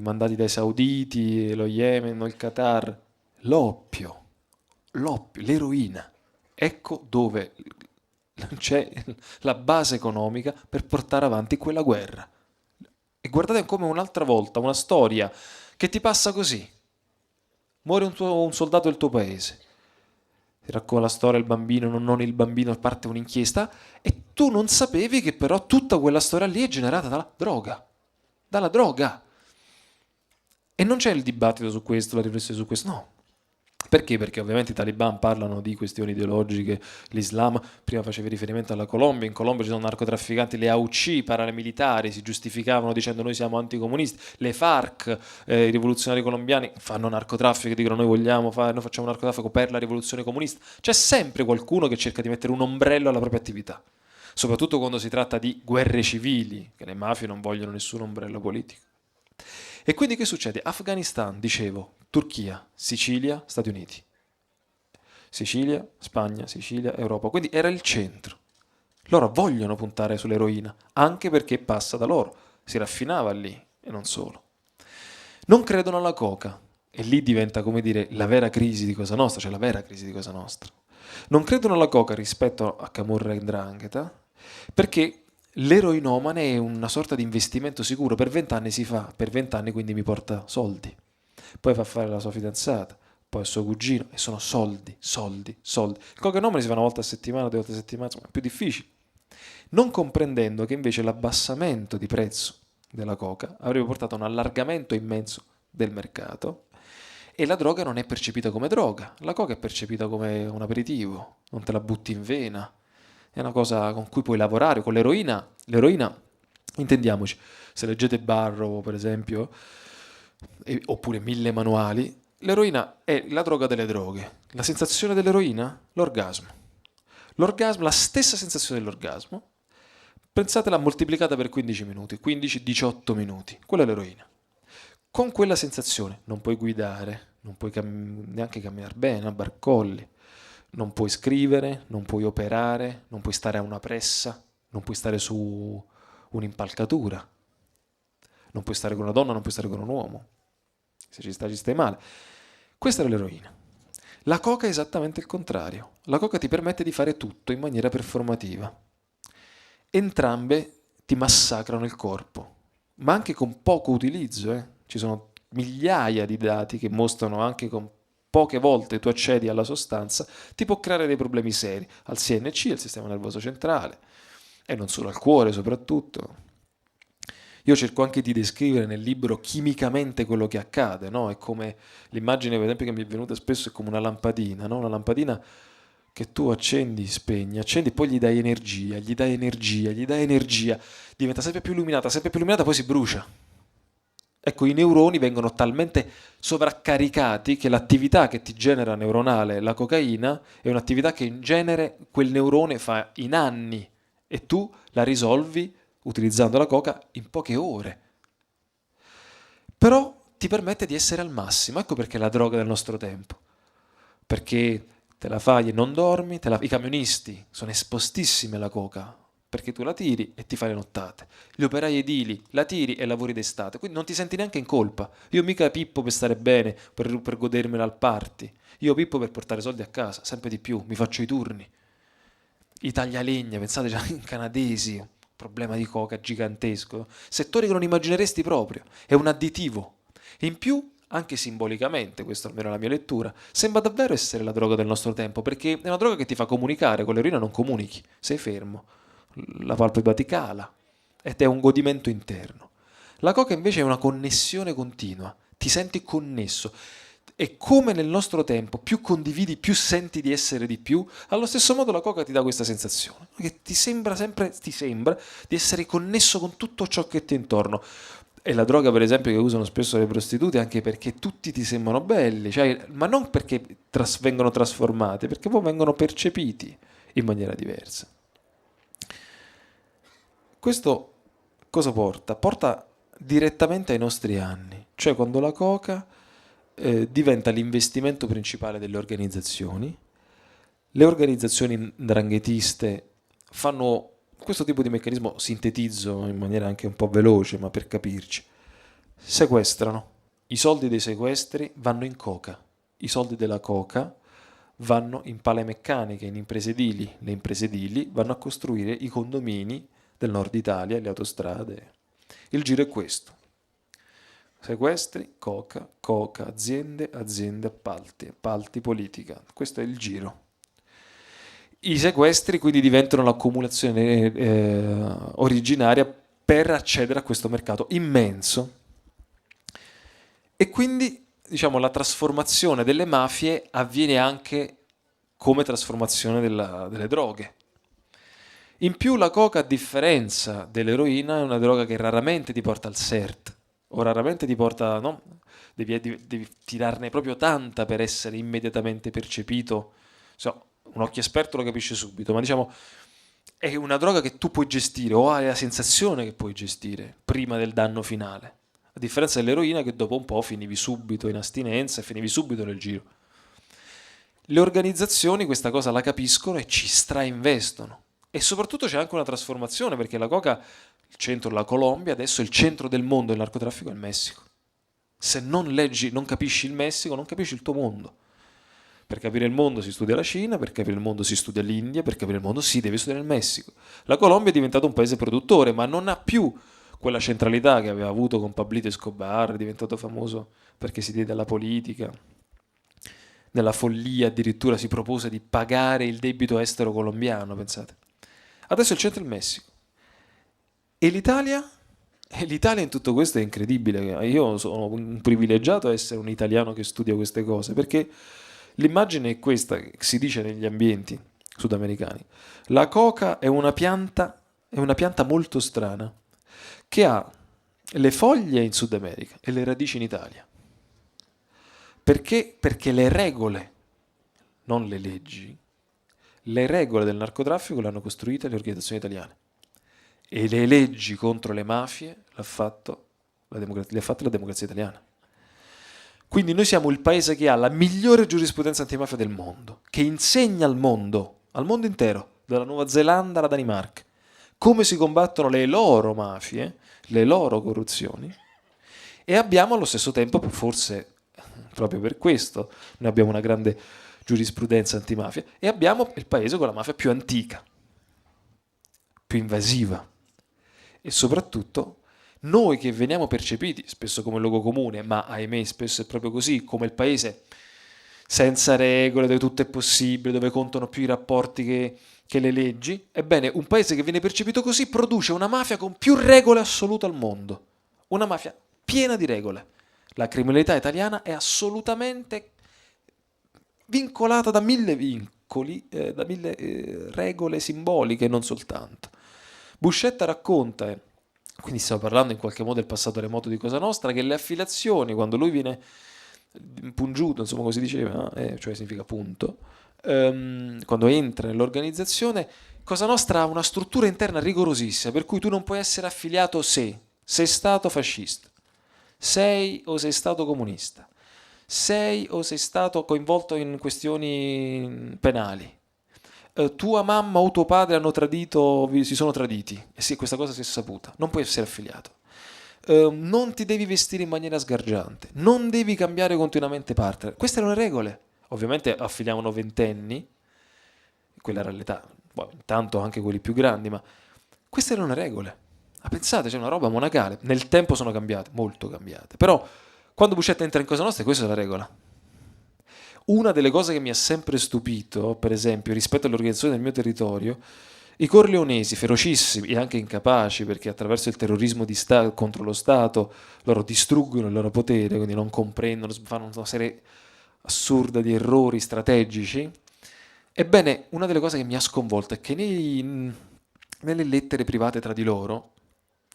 mandati dai sauditi, lo Yemen, il Qatar? L'oppio, l'eroina. Ecco dove c'è la base economica per portare avanti quella guerra. E guardate come un'altra volta una storia che ti passa così. Muore un soldato del tuo paese. Ti racconta la storia del bambino, non il bambino, parte un'inchiesta e tu non sapevi che però tutta quella storia lì è generata dalla droga. Dalla droga. E non c'è il dibattito su questo, la riflessione su questo, no. Perché? Perché ovviamente i talebani parlano di questioni ideologiche, l'Islam, prima facevi riferimento alla Colombia, in Colombia ci sono narcotrafficanti, le AUC, i paramilitari, si giustificavano dicendo noi siamo anticomunisti, le FARC, i rivoluzionari colombiani, fanno narcotraffico, dicono noi facciamo narcotraffico per la rivoluzione comunista, c'è sempre qualcuno che cerca di mettere un ombrello alla propria attività. soprattutto quando si tratta di guerre civili, che le mafie non vogliono nessun ombrello politico. E quindi che succede? Afghanistan, dicevo, Turchia, Sicilia, Stati Uniti. Sicilia, Spagna, Sicilia, Europa. Quindi era il centro. Loro vogliono puntare sull'eroina, anche perché passa da loro. Si raffinava lì, e non solo. Non credono alla coca, e lì diventa, come dire, la vera crisi di Cosa Nostra, cioè la vera crisi di Cosa Nostra. Non credono alla coca rispetto a Camorra e 'Ndrangheta, perché l'eroinomane è una sorta di investimento sicuro. Per 20 anni si fa, per 20 anni quindi mi porta soldi. Poi fa fare la sua fidanzata, poi il suo cugino, e sono soldi, soldi, soldi. Il cocanomane si fa una volta a settimana, 2 volte a settimana, insomma, è più difficile. Non comprendendo che invece l'abbassamento di prezzo della coca avrebbe portato a un allargamento immenso del mercato e la droga non è percepita come droga, la coca è percepita come un aperitivo, non te la butti in vena, è una cosa con cui puoi lavorare. Con l'eroina, intendiamoci, se leggete Barrow per esempio, oppure Mille Manuali, l'eroina è la droga delle droghe. La sensazione dell'eroina? L'orgasmo. L'orgasmo, la stessa sensazione dell'orgasmo, pensatela moltiplicata per 15 minuti, 15-18 minuti, quella è l'eroina. Con quella sensazione non puoi guidare, non puoi neanche camminare bene, a barcolli, non puoi scrivere, non puoi operare, non puoi stare a una pressa, non puoi stare su un'impalcatura, non puoi stare con una donna, non puoi stare con un uomo. Se ci stai male. Questa è l'eroina. La coca è esattamente il contrario. La coca ti permette di fare tutto in maniera performativa. Entrambe ti massacrano il corpo, ma anche con poco utilizzo. Ci sono migliaia di dati che mostrano anche con poche volte tu accedi alla sostanza, ti può creare dei problemi seri al CNC, al sistema nervoso centrale, e non solo al cuore soprattutto. Io cerco anche di descrivere nel libro chimicamente quello che accade, no? È come l'immagine, per esempio, che mi è venuta spesso è come una lampadina, no? Una lampadina che tu accendi, spegni, accendi, poi gli dai energia, gli dai energia, gli dai energia, diventa sempre più illuminata, poi si brucia. Ecco, i neuroni vengono talmente sovraccaricati che l'attività che ti genera neuronale, la cocaina, è un'attività che in genere quel neurone fa in anni e tu la risolvi utilizzando la coca in poche ore. Però ti permette di essere al massimo. Ecco perché è la droga del nostro tempo. Perché te la fai e non dormi, i camionisti sono espostissimi alla coca, perché tu la tiri e ti fai le nottate. Gli operai edili la tiri e lavori d'estate, quindi non ti senti neanche in colpa. Io mica pippo per stare bene, per godermela al party. Io pippo per portare soldi a casa, sempre di più, mi faccio i turni. I taglialegna, pensate già in canadesi, problema di coca gigantesco, settori che non immagineresti proprio, è un additivo. E in più, anche simbolicamente, questa almeno è la mia lettura, sembra davvero essere la droga del nostro tempo, perché è una droga che ti fa comunicare, con l'eroina non comunichi, sei fermo, la palpebra ti cala ed è un godimento interno. La coca invece è una connessione continua, ti senti connesso. E come nel nostro tempo, più condividi, più senti di essere di più, allo stesso modo la coca ti dà questa sensazione, che ti sembra di essere connesso con tutto ciò che ti è intorno. È la droga, per esempio, che usano spesso le prostitute anche perché tutti ti sembrano belli, cioè, ma non perché vengono trasformati, perché poi vengono percepiti in maniera diversa. Questo cosa porta? Porta direttamente ai nostri anni, cioè quando la coca diventa l'investimento principale delle organizzazioni. Le organizzazioni 'ndranghetiste fanno questo tipo di meccanismo, sintetizzo in maniera anche un po' veloce, ma per capirci. Sequestrano. I soldi dei sequestri vanno in coca. I soldi della coca vanno in pale meccaniche, in imprese edili. Le imprese edili vanno a costruire i condomini del nord Italia, le autostrade. Il giro è questo. Sequestri, coca, coca, aziende, aziende, appalti, appalti, politica. Questo è il giro. I sequestri quindi diventano l'accumulazione originaria per accedere a questo mercato immenso. E quindi, diciamo, la trasformazione delle mafie avviene anche come trasformazione delle droghe. In più la coca, a differenza dell'eroina, è una droga che raramente ti porta al CERT, o raramente ti porta, no? Devi tirarne proprio tanta per essere immediatamente percepito. So, un occhio esperto lo capisce subito, ma diciamo è una droga che tu puoi gestire o hai la sensazione che puoi gestire prima del danno finale. A differenza dell'eroina che dopo un po' finivi subito in astinenza e finivi subito nel giro. Le organizzazioni questa cosa la capiscono e ci strainvestono. E soprattutto c'è anche una trasformazione perché la coca, il centro della Colombia, adesso il centro del mondo del narcotraffico è il Messico. Se non leggi, non capisci il Messico, non capisci il tuo mondo. Per capire il mondo si studia la Cina, per capire il mondo si studia l'India, per capire il mondo si deve studiare il Messico. La Colombia è diventato un paese produttore, ma non ha più quella centralità che aveva avuto con Pablito Escobar, è diventato famoso perché si diede alla politica. Nella follia addirittura si propose di pagare il debito estero colombiano, pensate. Adesso il centro è il Messico. E l'Italia? E l'Italia in tutto questo è incredibile. Io sono un privilegiato a essere un italiano che studia queste cose, perché l'immagine è questa, che si dice negli ambienti sudamericani. La coca è una pianta molto strana, che ha le foglie in Sud America e le radici in Italia. Perché? Perché le regole, non le leggi, le regole del narcotraffico le hanno costruite le organizzazioni italiane. E le leggi contro le mafie le ha fatto la democrazia italiana. Quindi noi siamo il paese che ha la migliore giurisprudenza antimafia del mondo, che insegna al mondo intero, dalla Nuova Zelanda alla Danimarca, come si combattono le loro mafie, le loro corruzioni, e abbiamo allo stesso tempo, forse proprio per questo, noi abbiamo una grande giurisprudenza antimafia, e abbiamo il paese con la mafia più antica, più invasiva, e soprattutto noi che veniamo percepiti spesso come luogo comune, ma ahimè spesso è proprio così, come il paese senza regole, dove tutto è possibile, dove contano più i rapporti che le leggi, ebbene un paese che viene percepito così produce una mafia con più regole assolute al mondo, una mafia piena di regole. La criminalità italiana è assolutamente vincolata da mille vincoli, da mille regole simboliche, non soltanto. Buscetta racconta, quindi stiamo parlando in qualche modo del passato remoto di Cosa Nostra, che le affiliazioni, quando lui viene pungiuto, insomma così diceva, cioè significa punto, quando entra nell'organizzazione, Cosa Nostra ha una struttura interna rigorosissima, per cui tu non puoi essere affiliato se sei stato fascista, sei o sei stato comunista, sei o sei stato coinvolto in questioni penali, tua mamma o tuo padre hanno tradito, si sono traditi, e sì, questa cosa si è saputa, non puoi essere affiliato. Non ti devi vestire in maniera sgargiante, non devi cambiare continuamente partner. Queste erano le regole. Ovviamente affiliavano ventenni, quella era l'età, intanto anche quelli più grandi, ma queste erano le regole. Ma pensate, c'è una roba monacale. Nel tempo sono cambiate, molto cambiate. Però quando Buscetta entra in Cosa Nostra, questa è la regola. Una delle cose che mi ha sempre stupito, per esempio, rispetto all'organizzazione del mio territorio, i corleonesi, ferocissimi e anche incapaci, perché attraverso il terrorismo di contro lo Stato loro distruggono il loro potere, quindi non comprendono, fanno una serie assurda di errori strategici. Ebbene, una delle cose che mi ha sconvolto è che nelle lettere private tra di loro,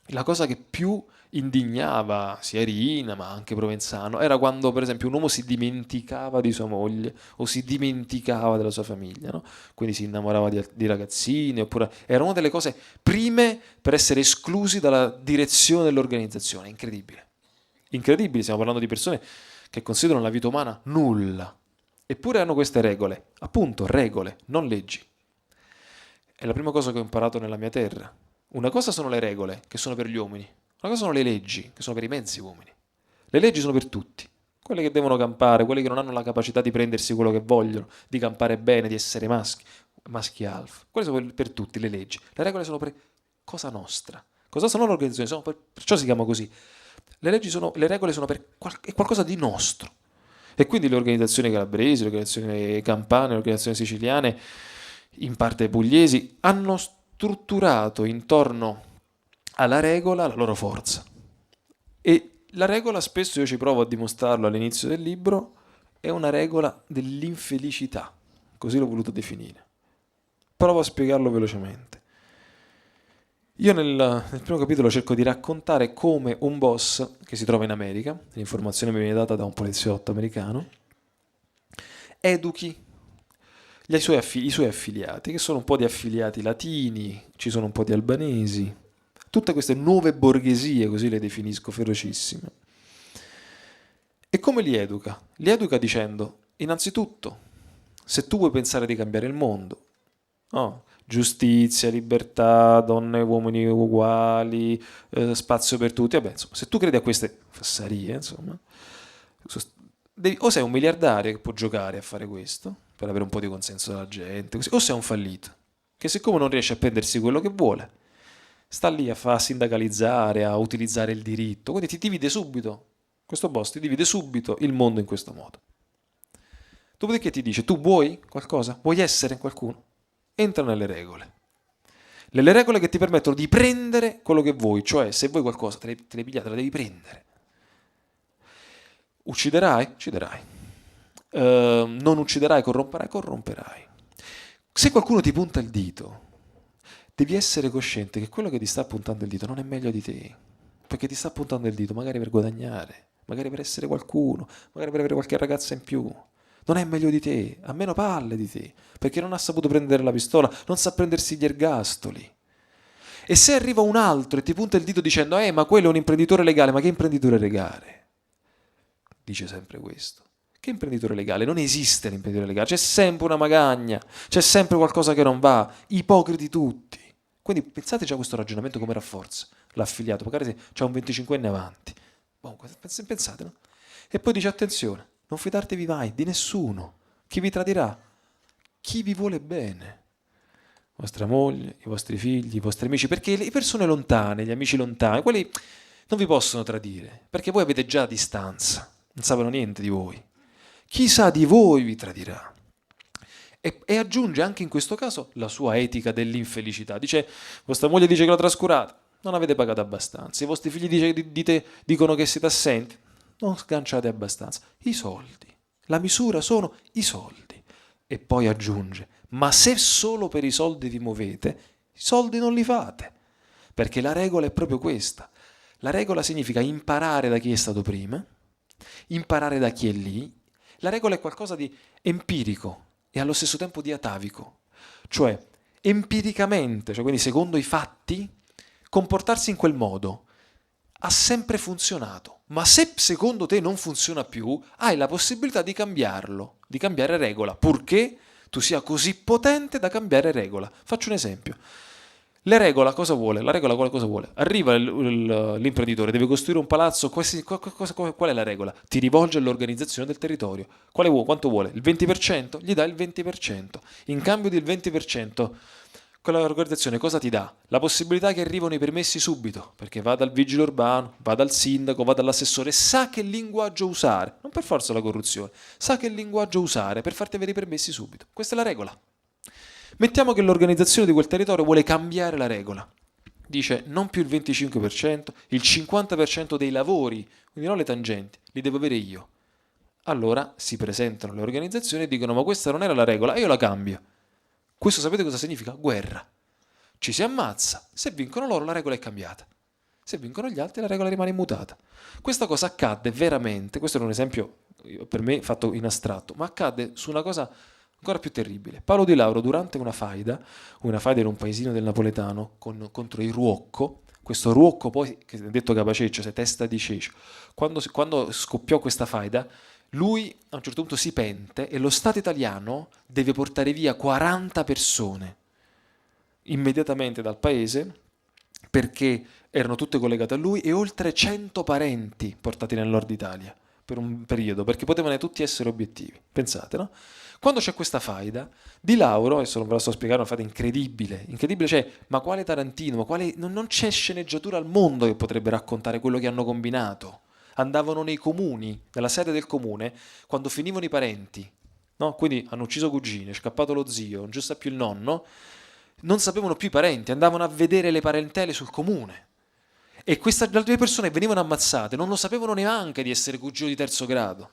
la cosa che più indignava sia Rina ma anche Provenzano era quando per esempio un uomo si dimenticava di sua moglie o si dimenticava della sua famiglia, no? Quindi si innamorava di ragazzine, oppure era una delle cose prime per essere esclusi dalla direzione dell'organizzazione. Incredibile, incredibile, stiamo parlando di persone che considerano la vita umana nulla, eppure hanno queste regole, appunto regole, non leggi. È la prima cosa che ho imparato nella mia terra. Una cosa sono le regole, che sono per gli uomini, una cosa sono le leggi, che sono per i mezzi uomini. Le leggi sono per tutti, quelle che devono campare, quelle che non hanno la capacità di prendersi quello che vogliono, di campare bene, di essere maschi alfa. Quelle sono per tutti le leggi. Le regole sono per Cosa Nostra. Cosa sono l'organizzazione? Perciò si chiama così. Le regole sono per è qualcosa di nostro. E quindi le organizzazioni calabresi, le organizzazioni campane, le organizzazioni siciliane, in parte pugliesi, hanno strutturato intorno alla regola la loro forza. E la regola, spesso io ci provo a dimostrarlo all'inizio del libro, è una regola dell'infelicità, così l'ho voluto definire. Provo a spiegarlo velocemente. Io nel primo capitolo cerco di raccontare come un boss che si trova in America, l'informazione mi viene data da un poliziotto americano, educhi i suoi affiliati, che sono un po' di affiliati latini, ci sono un po' di albanesi, tutte queste nuove borghesie, così le definisco, ferocissime. E come li educa? Li educa dicendo, innanzitutto, se tu vuoi pensare di cambiare il mondo, no? Giustizia, libertà, donne e uomini uguali, spazio per tutti, vabbè, insomma, se tu credi a queste fassarie, insomma, o sei un miliardario che può giocare a fare questo, per avere un po' di consenso della gente, così, o sei un fallito, che siccome non riesce a prendersi quello che vuole, sta lì a sindacalizzare, a utilizzare il diritto, quindi ti divide subito, questo boss ti divide subito il mondo in questo modo. Dopodiché ti dice, tu vuoi qualcosa? Vuoi essere qualcuno? Entra nelle regole. Le regole che ti permettono di prendere quello che vuoi, cioè se vuoi qualcosa te l'hai pigliata, la devi prendere. Ucciderai? Ucciderai. Non ucciderai, corromperai. Se qualcuno ti punta il dito, devi essere cosciente che quello che ti sta puntando il dito non è meglio di te, perché ti sta puntando il dito magari per guadagnare, magari per essere qualcuno, magari per avere qualche ragazza in più. Non è meglio di te, ha meno palle di te, perché non ha saputo prendere la pistola, non sa prendersi gli ergastoli. E se arriva un altro e ti punta il dito dicendo ma quello è un imprenditore legale, ma che imprenditore legale? Dice sempre questo. Che imprenditore legale? Non esiste l'imprenditore legale, c'è sempre una magagna, c'è sempre qualcosa che non va, ipocriti tutti. Quindi pensate già a questo ragionamento come rafforza l'affiliato, magari c'è un 25enne avanti. Pensate, no? E poi dice attenzione, non fidatevi mai di nessuno. Chi vi tradirà? Chi vi vuole bene. Vostra moglie, i vostri figli, i vostri amici, perché le persone lontane, gli amici lontani, quelli non vi possono tradire, perché voi avete già distanza, non sapevano niente di voi. Chi sa di voi vi tradirà. E aggiunge anche in questo caso la sua etica dell'infelicità. Dice, vostra moglie dice che l'ho trascurata, non avete pagato abbastanza. I vostri figli dicono che siete assenti, non sganciate abbastanza. I soldi, la misura sono i soldi. E poi aggiunge, ma se solo per i soldi vi muovete, i soldi non li fate. Perché la regola è proprio questa. La regola significa imparare da chi è stato prima, imparare da chi è lì. La regola è qualcosa di empirico e allo stesso tempo di atavico. Cioè, empiricamente, cioè quindi secondo i fatti, comportarsi in quel modo ha sempre funzionato. Ma se secondo te non funziona più, hai la possibilità di cambiarlo, di cambiare regola, purché tu sia così potente da cambiare regola. Faccio un esempio. La regola cosa vuole? La regola cosa vuole? Arriva l'imprenditore, deve costruire un palazzo, qual è la regola? Ti rivolge all'organizzazione del territorio. Quanto vuole? Il 20%? Gli dà il 20%. In cambio del 20%, quell'organizzazione cosa ti dà? La possibilità che arrivano i permessi subito, perché va dal vigile urbano, va dal sindaco, va dall'assessore, sa che linguaggio usare, non per forza la corruzione, sa che linguaggio usare per farti avere i permessi subito. Questa è la regola. Mettiamo che l'organizzazione di quel territorio vuole cambiare la regola. Dice non più il 25%, il 50% dei lavori, quindi non le tangenti, li devo avere io. Allora si presentano le organizzazioni e dicono ma questa non era la regola, io la cambio. Questo sapete cosa significa? Guerra. Ci si ammazza, se vincono loro la regola è cambiata. Se vincono gli altri la regola rimane immutata. Questa cosa accadde veramente, questo è un esempio per me fatto in astratto, ma accadde su una cosa ancora più terribile. Paolo Di Lauro durante una faida in un paesino del napoletano contro i Ruocco, questo Ruocco poi, che è detto Capaceccio, se testa di cecio, quando scoppiò questa faida, lui a un certo punto si pente e lo Stato italiano deve portare via 40 persone immediatamente dal paese perché erano tutte collegate a lui e oltre 100 parenti portati nel nord Italia per un periodo, perché potevano tutti essere obiettivi. Pensate, no? Quando c'è questa faida, Di Lauro, adesso non ve la sto a spiegare, è una faida incredibile, cioè, ma quale Tarantino, non c'è sceneggiatura al mondo che potrebbe raccontare quello che hanno combinato. Andavano nei comuni, nella sede del comune, quando finivano i parenti, no? Quindi hanno ucciso cugini, è scappato lo zio, non ci sta più il nonno, non sapevano più i parenti, andavano a vedere le parentele sul comune. E le due persone venivano ammazzate, non lo sapevano neanche di essere cugino di terzo grado.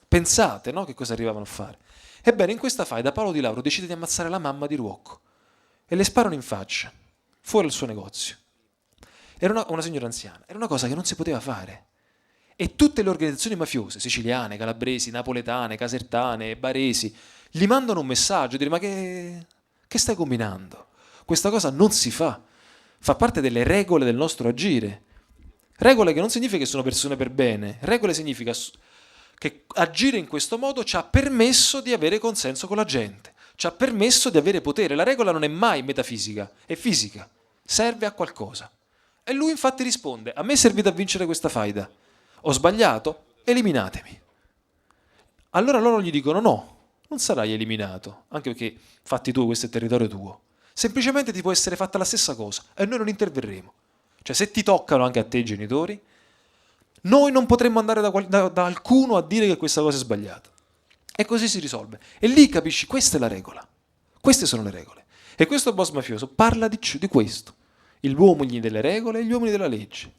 Pensate, no? Che cosa arrivavano a fare. Ebbene, in questa faida Paolo Di Lauro decide di ammazzare la mamma di Ruocco e le sparano in faccia, fuori dal suo negozio. Era una signora anziana, era una cosa che non si poteva fare. E tutte le organizzazioni mafiose, siciliane, calabresi, napoletane, casertane, baresi, gli mandano un messaggio, dire ma che stai combinando? Questa cosa non si fa parte delle regole del nostro agire. Regole che non significa che sono persone per bene, regole significa che agire in questo modo ci ha permesso di avere consenso con la gente, ci ha permesso di avere potere. La regola non è mai metafisica, è fisica, serve a qualcosa. E lui infatti risponde, a me è servito a vincere questa faida, ho sbagliato, eliminatemi. Allora loro gli dicono no, non sarai eliminato, anche perché fatti tu, questo è territorio tuo. Semplicemente ti può essere fatta la stessa cosa e noi non interverremo. Cioè se ti toccano anche a te i genitori, noi non potremmo andare da alcuno a dire che questa cosa è sbagliata. E così si risolve. E lì capisci, questa è la regola. Queste sono le regole. E questo boss mafioso parla di questo. Gli uomini delle regole e gli uomini della legge.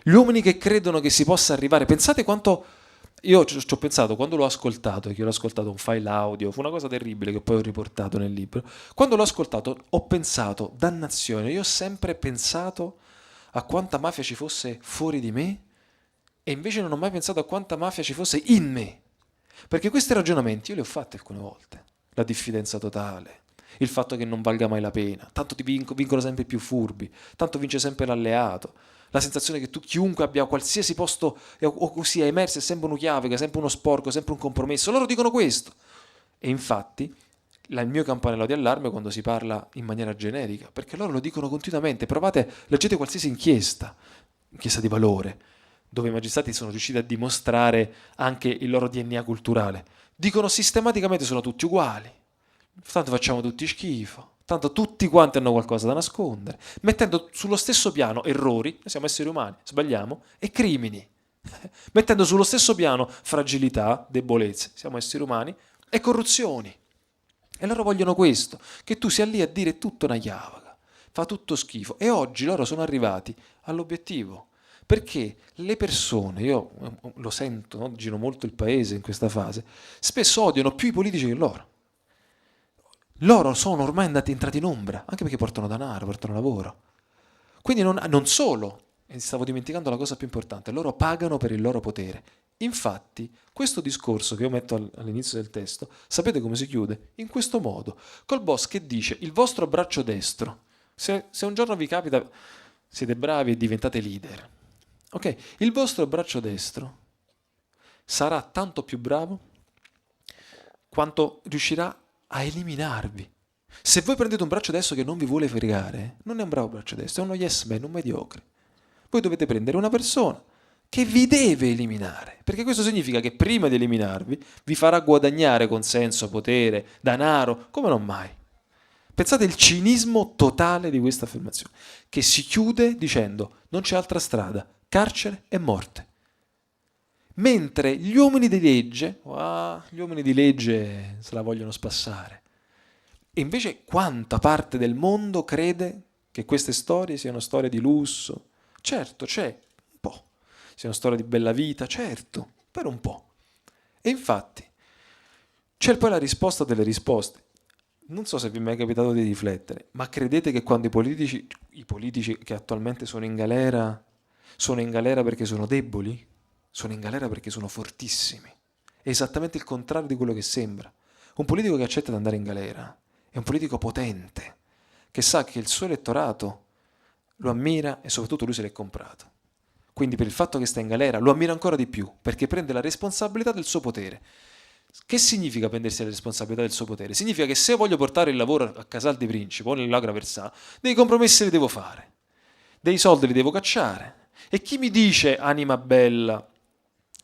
Gli uomini che credono che si possa arrivare. Pensate quanto... Io ci ho pensato, quando l'ho ascoltato, che io l'ho ascoltato un file audio, fu una cosa terribile che poi ho riportato nel libro. Quando l'ho ascoltato ho pensato, dannazione, io ho sempre pensato a quanta mafia ci fosse fuori di me e invece non ho mai pensato a quanta mafia ci fosse in me. Perché questi ragionamenti io li ho fatti alcune volte. La diffidenza totale, il fatto che non valga mai la pena, tanto ti vincono sempre i più furbi, tanto vince sempre l'alleato, la sensazione che tu chiunque abbia qualsiasi posto o sia emerso è sempre uno chiave, che è sempre uno sporco, è sempre un compromesso. Loro dicono questo. E infatti il mio campanello di allarme quando si parla in maniera generica, perché loro lo dicono continuamente. Provate, leggete qualsiasi inchiesta di valore, dove i magistrati sono riusciti a dimostrare anche il loro DNA culturale. Dicono sistematicamente sono tutti uguali, tanto facciamo tutti schifo, tanto tutti quanti hanno qualcosa da nascondere, mettendo sullo stesso piano errori, noi siamo esseri umani, sbagliamo, e crimini, mettendo sullo stesso piano fragilità, debolezze, siamo esseri umani, e corruzioni. E loro vogliono questo, che tu sia lì a dire tutto una chiavaga, fa tutto schifo. E oggi loro sono arrivati all'obiettivo. Perché le persone, io lo sento, no? Giro molto il paese in questa fase, spesso odiano più i politici che loro. Loro sono ormai entrati in ombra, anche perché portano denaro, portano lavoro. Quindi non solo, e stavo dimenticando la cosa più importante, loro pagano per il loro potere. Infatti, questo discorso che io metto all'inizio del testo, sapete come si chiude? In questo modo, col boss che dice il vostro braccio destro, se un giorno vi capita, siete bravi e diventate leader, ok? Il vostro braccio destro sarà tanto più bravo quanto riuscirà a eliminarvi. Se voi prendete un braccio destro che non vi vuole fregare, non è un bravo braccio destro, è uno yes man, un mediocre. Voi dovete prendere una persona che vi deve eliminare, perché questo significa che prima di eliminarvi vi farà guadagnare consenso, potere, denaro, come non mai. Pensate al cinismo totale di questa affermazione, che si chiude dicendo non c'è altra strada, carcere e morte. Mentre gli uomini di legge, gli uomini di legge se la vogliono spassare. E invece quanta parte del mondo crede che queste storie siano storie di lusso? Certo, c'è un po'. Siano storie di bella vita, certo, per un po'. E infatti c'è poi la risposta delle risposte. Non so se vi è mai capitato di riflettere, ma credete che quando i politici che attualmente sono in galera perché sono deboli? Sono in galera perché sono fortissimi. È esattamente il contrario di quello che sembra. Un politico che accetta di andare in galera è un politico potente, che sa che il suo elettorato lo ammira e soprattutto lui se l'è comprato. Quindi per il fatto che sta in galera lo ammira ancora di più, perché prende la responsabilità del suo potere. Che significa prendersi la responsabilità del suo potere? Significa che se voglio portare il lavoro a Casal di Principe o nell'Agra Versà, dei compromessi li devo fare, dei soldi li devo cacciare. E chi mi dice, anima bella,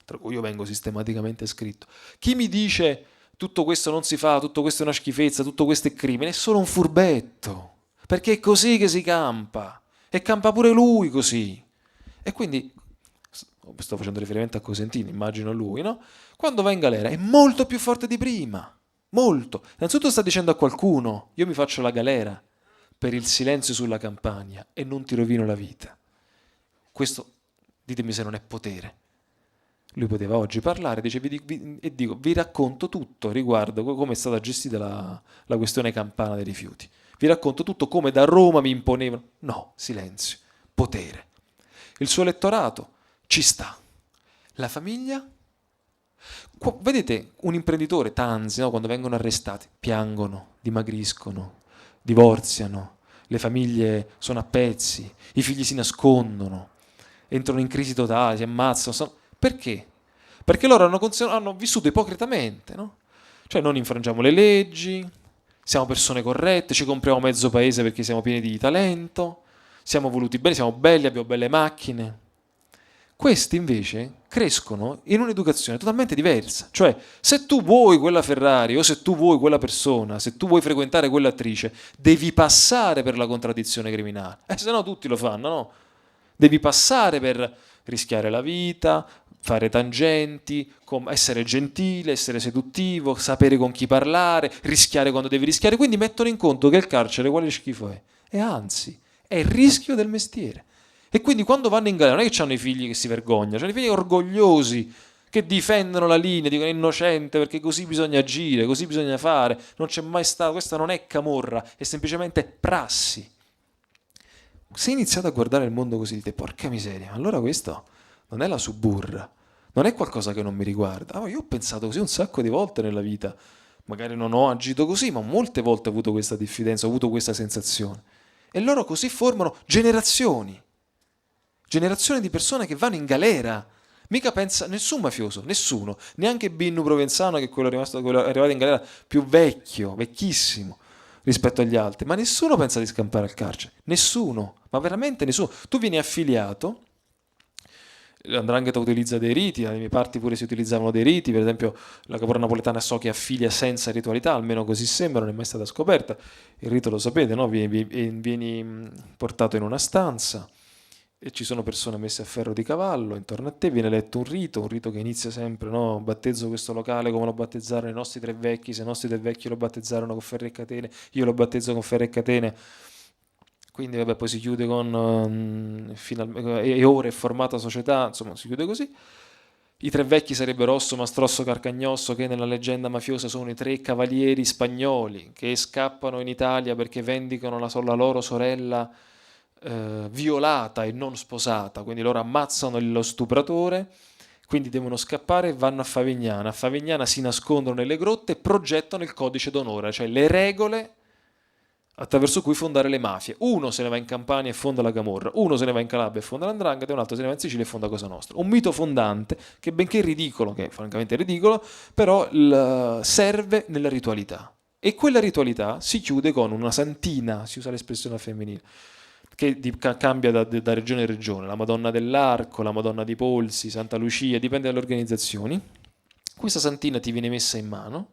tra cui io vengo sistematicamente scritto, chi mi dice tutto questo non si fa, tutto questo è una schifezza, tutto questo è crimine, è solo un furbetto, perché è così che si campa, e campa pure lui così. E quindi, sto facendo riferimento a Cosentino, immagino lui, no? Quando va in galera è molto più forte di prima, molto. Innanzitutto sta dicendo a qualcuno, io mi faccio la galera per il silenzio sulla campagna e non ti rovino la vita. Questo, ditemi se non è potere. Lui poteva oggi parlare, dice, vi racconto tutto riguardo come è stata gestita la questione Campana dei rifiuti. Vi racconto tutto come da Roma mi imponevano. No, silenzio, potere. Il suo elettorato ci sta. La famiglia? Vedete, un imprenditore, tanti, no, quando vengono arrestati, piangono, dimagriscono, divorziano, le famiglie sono a pezzi, i figli si nascondono, entrano in crisi totale, si ammazzano. Perché? Perché loro hanno vissuto ipocritamente, no? Cioè non infrangiamo le leggi, siamo persone corrette, ci compriamo mezzo paese perché siamo pieni di talento, siamo voluti bene, siamo belli, abbiamo belle macchine. Questi invece crescono in un'educazione totalmente diversa. Cioè, se tu vuoi quella Ferrari o se tu vuoi quella persona, se tu vuoi frequentare quell'attrice, devi passare per la contraddizione criminale. Se no tutti lo fanno, no? Devi passare per rischiare la vita, fare tangenti, essere gentile, essere seduttivo, sapere con chi parlare, rischiare quando devi rischiare. Quindi mettono in conto che il carcere quale schifo è. E anzi, è il rischio del mestiere. E quindi quando vanno in galera non è che hanno i figli che si vergognano, hanno i figli orgogliosi che difendono la linea, dicono è innocente perché così bisogna agire, così bisogna fare, non c'è mai stato, questa non è camorra, è semplicemente prassi. Se iniziate a guardare il mondo così dite porca miseria, allora questo non è la suburra, non è qualcosa che non mi riguarda. Io ho pensato così un sacco di volte nella vita, magari non ho agito così, ma molte volte ho avuto questa diffidenza, ho avuto questa sensazione. E loro così formano generazioni di persone che vanno in galera. Mica pensa nessun mafioso, nessuno, neanche Binnu Provenzano che è quello arrivato in galera più vecchio, vecchissimo rispetto agli altri, ma nessuno pensa di scampare al carcere, nessuno, ma veramente nessuno. Tu vieni affiliato, l'Andrangheta utilizza dei riti, dalle mie parti pure si utilizzavano dei riti, per esempio la Camorra Napoletana so che affilia senza ritualità, almeno così sembra, non è mai stata scoperta. Il rito lo sapete, no? Vieni portato in una stanza e ci sono persone messe a ferro di cavallo intorno a te, viene letto un rito che inizia sempre, no? Battezzo questo locale come lo battezzarono i nostri tre vecchi, se i nostri tre vecchi lo battezzarono con ferro e catene, io lo battezzo con ferro e catene. Quindi vabbè, poi si chiude con e ora è formata società, insomma si chiude così. I tre vecchi sarebbero Osso, Mastrosso, Carcagnosso, che nella leggenda mafiosa sono i tre cavalieri spagnoli che scappano in Italia perché vendicano la loro sorella violata e non sposata, quindi loro ammazzano lo stupratore, quindi devono scappare e vanno a Favignana. A Favignana si nascondono nelle grotte e progettano il codice d'onore, cioè le regole attraverso cui fondare le mafie. Uno se ne va in Campania e fonda la Camorra, uno se ne va in Calabria e fonda l'Andrangheta, e un altro se ne va in Sicilia e fonda Cosa Nostra. Un mito fondante che, benché ridicolo, che francamente è ridicolo, però serve nella ritualità. E quella ritualità si chiude con una santina, si usa l'espressione femminile, che cambia da regione a regione, la Madonna dell'Arco, la Madonna di Polsi, Santa Lucia, dipende dalle organizzazioni. Questa santina ti viene messa in mano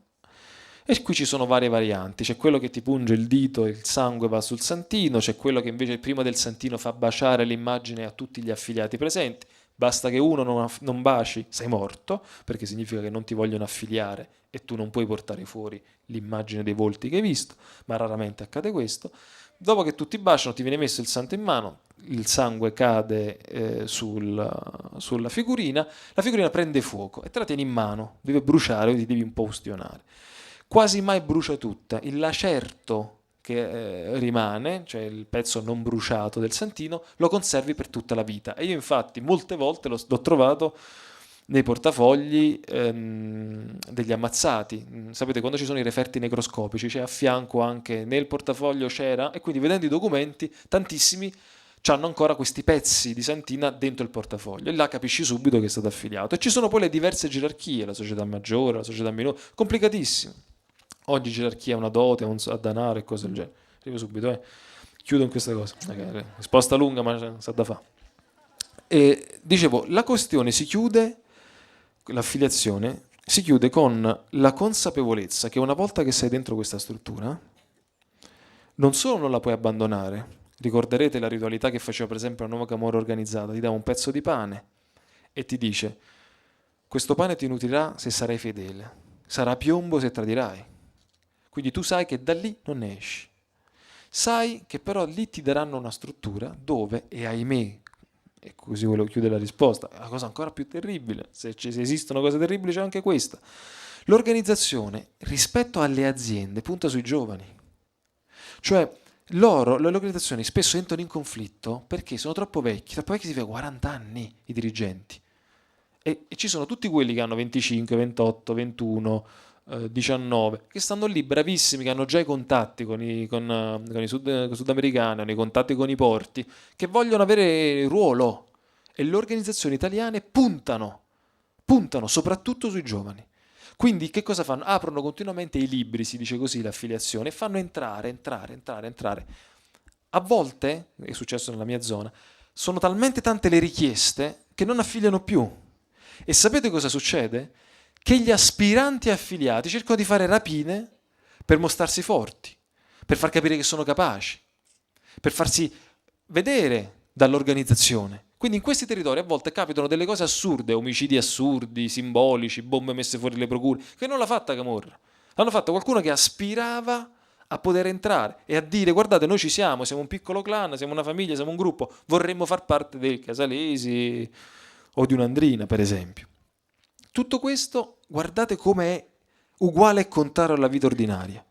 e qui ci sono varie varianti, c'è quello che ti punge il dito e il sangue va sul santino, c'è quello che invece prima del santino fa baciare l'immagine a tutti gli affiliati presenti, basta che uno non baci, sei morto, perché significa che non ti vogliono affiliare e tu non puoi portare fuori l'immagine dei volti che hai visto, ma raramente accade questo. Dopo che tutti baciano ti viene messo il santo in mano, il sangue cade sulla figurina, la figurina prende fuoco e te la tieni in mano, deve bruciare, ti devi un po' ustionare. Quasi mai brucia tutta, il lacerto che rimane, cioè il pezzo non bruciato del santino, lo conservi per tutta la vita. E io infatti molte volte l'ho trovato nei portafogli degli ammazzati. Sapete, quando ci sono i referti necroscopici, c'è a fianco anche nel portafoglio c'era, e quindi vedendo i documenti, tantissimi hanno ancora questi pezzi di santina dentro il portafoglio, e là capisci subito che è stato affiliato. E ci sono poi le diverse gerarchie, la società maggiore, la società minore, complicatissimo. Oggi gerarchia è una dote, a denaro e cose del genere. Arrivo subito, chiudo in questa cosa. Risposta lunga, ma sa da fa. E dicevo, la questione si chiude, l'affiliazione si chiude con la consapevolezza che una volta che sei dentro questa struttura, non solo non la puoi abbandonare. Ricorderete la ritualità che faceva per esempio la nuova Camorra organizzata, ti dà un pezzo di pane e ti dice: questo pane ti nutrirà se sarai fedele, sarà piombo se tradirai. Quindi tu sai che da lì non ne esci. Sai che però lì ti daranno una struttura dove, e ahimè, e così volevo chiudere la risposta, è una cosa ancora più terribile, se esistono cose terribili c'è anche questa, l'organizzazione rispetto alle aziende punta sui giovani. Cioè le organizzazioni spesso entrano in conflitto perché sono troppo vecchi significa 40 anni i dirigenti. E ci sono tutti quelli che hanno 25, 28, 21, 19, che stanno lì bravissimi, che hanno già i contatti con i sudamericani, hanno i contatti con i porti, che vogliono avere ruolo. E le organizzazioni italiane puntano soprattutto sui giovani. Quindi che cosa fanno? Aprono continuamente i libri, si dice così, l'affiliazione, e fanno entrare. A volte, è successo nella mia zona, sono talmente tante le richieste che non affiliano più. E sapete cosa succede? Che gli aspiranti affiliati cercano di fare rapine per mostrarsi forti, per far capire che sono capaci, per farsi vedere dall'organizzazione. Quindi in questi territori a volte capitano delle cose assurde, omicidi assurdi, simbolici, bombe messe fuori le procure, che non l'ha fatta Camorra. L'hanno fatto qualcuno che aspirava a poter entrare e a dire: guardate, noi ci siamo un piccolo clan, siamo una famiglia, siamo un gruppo, vorremmo far parte dei Casalesi o di un'Andrina, per esempio. Tutto questo, guardate come è uguale e contrario alla vita ordinaria.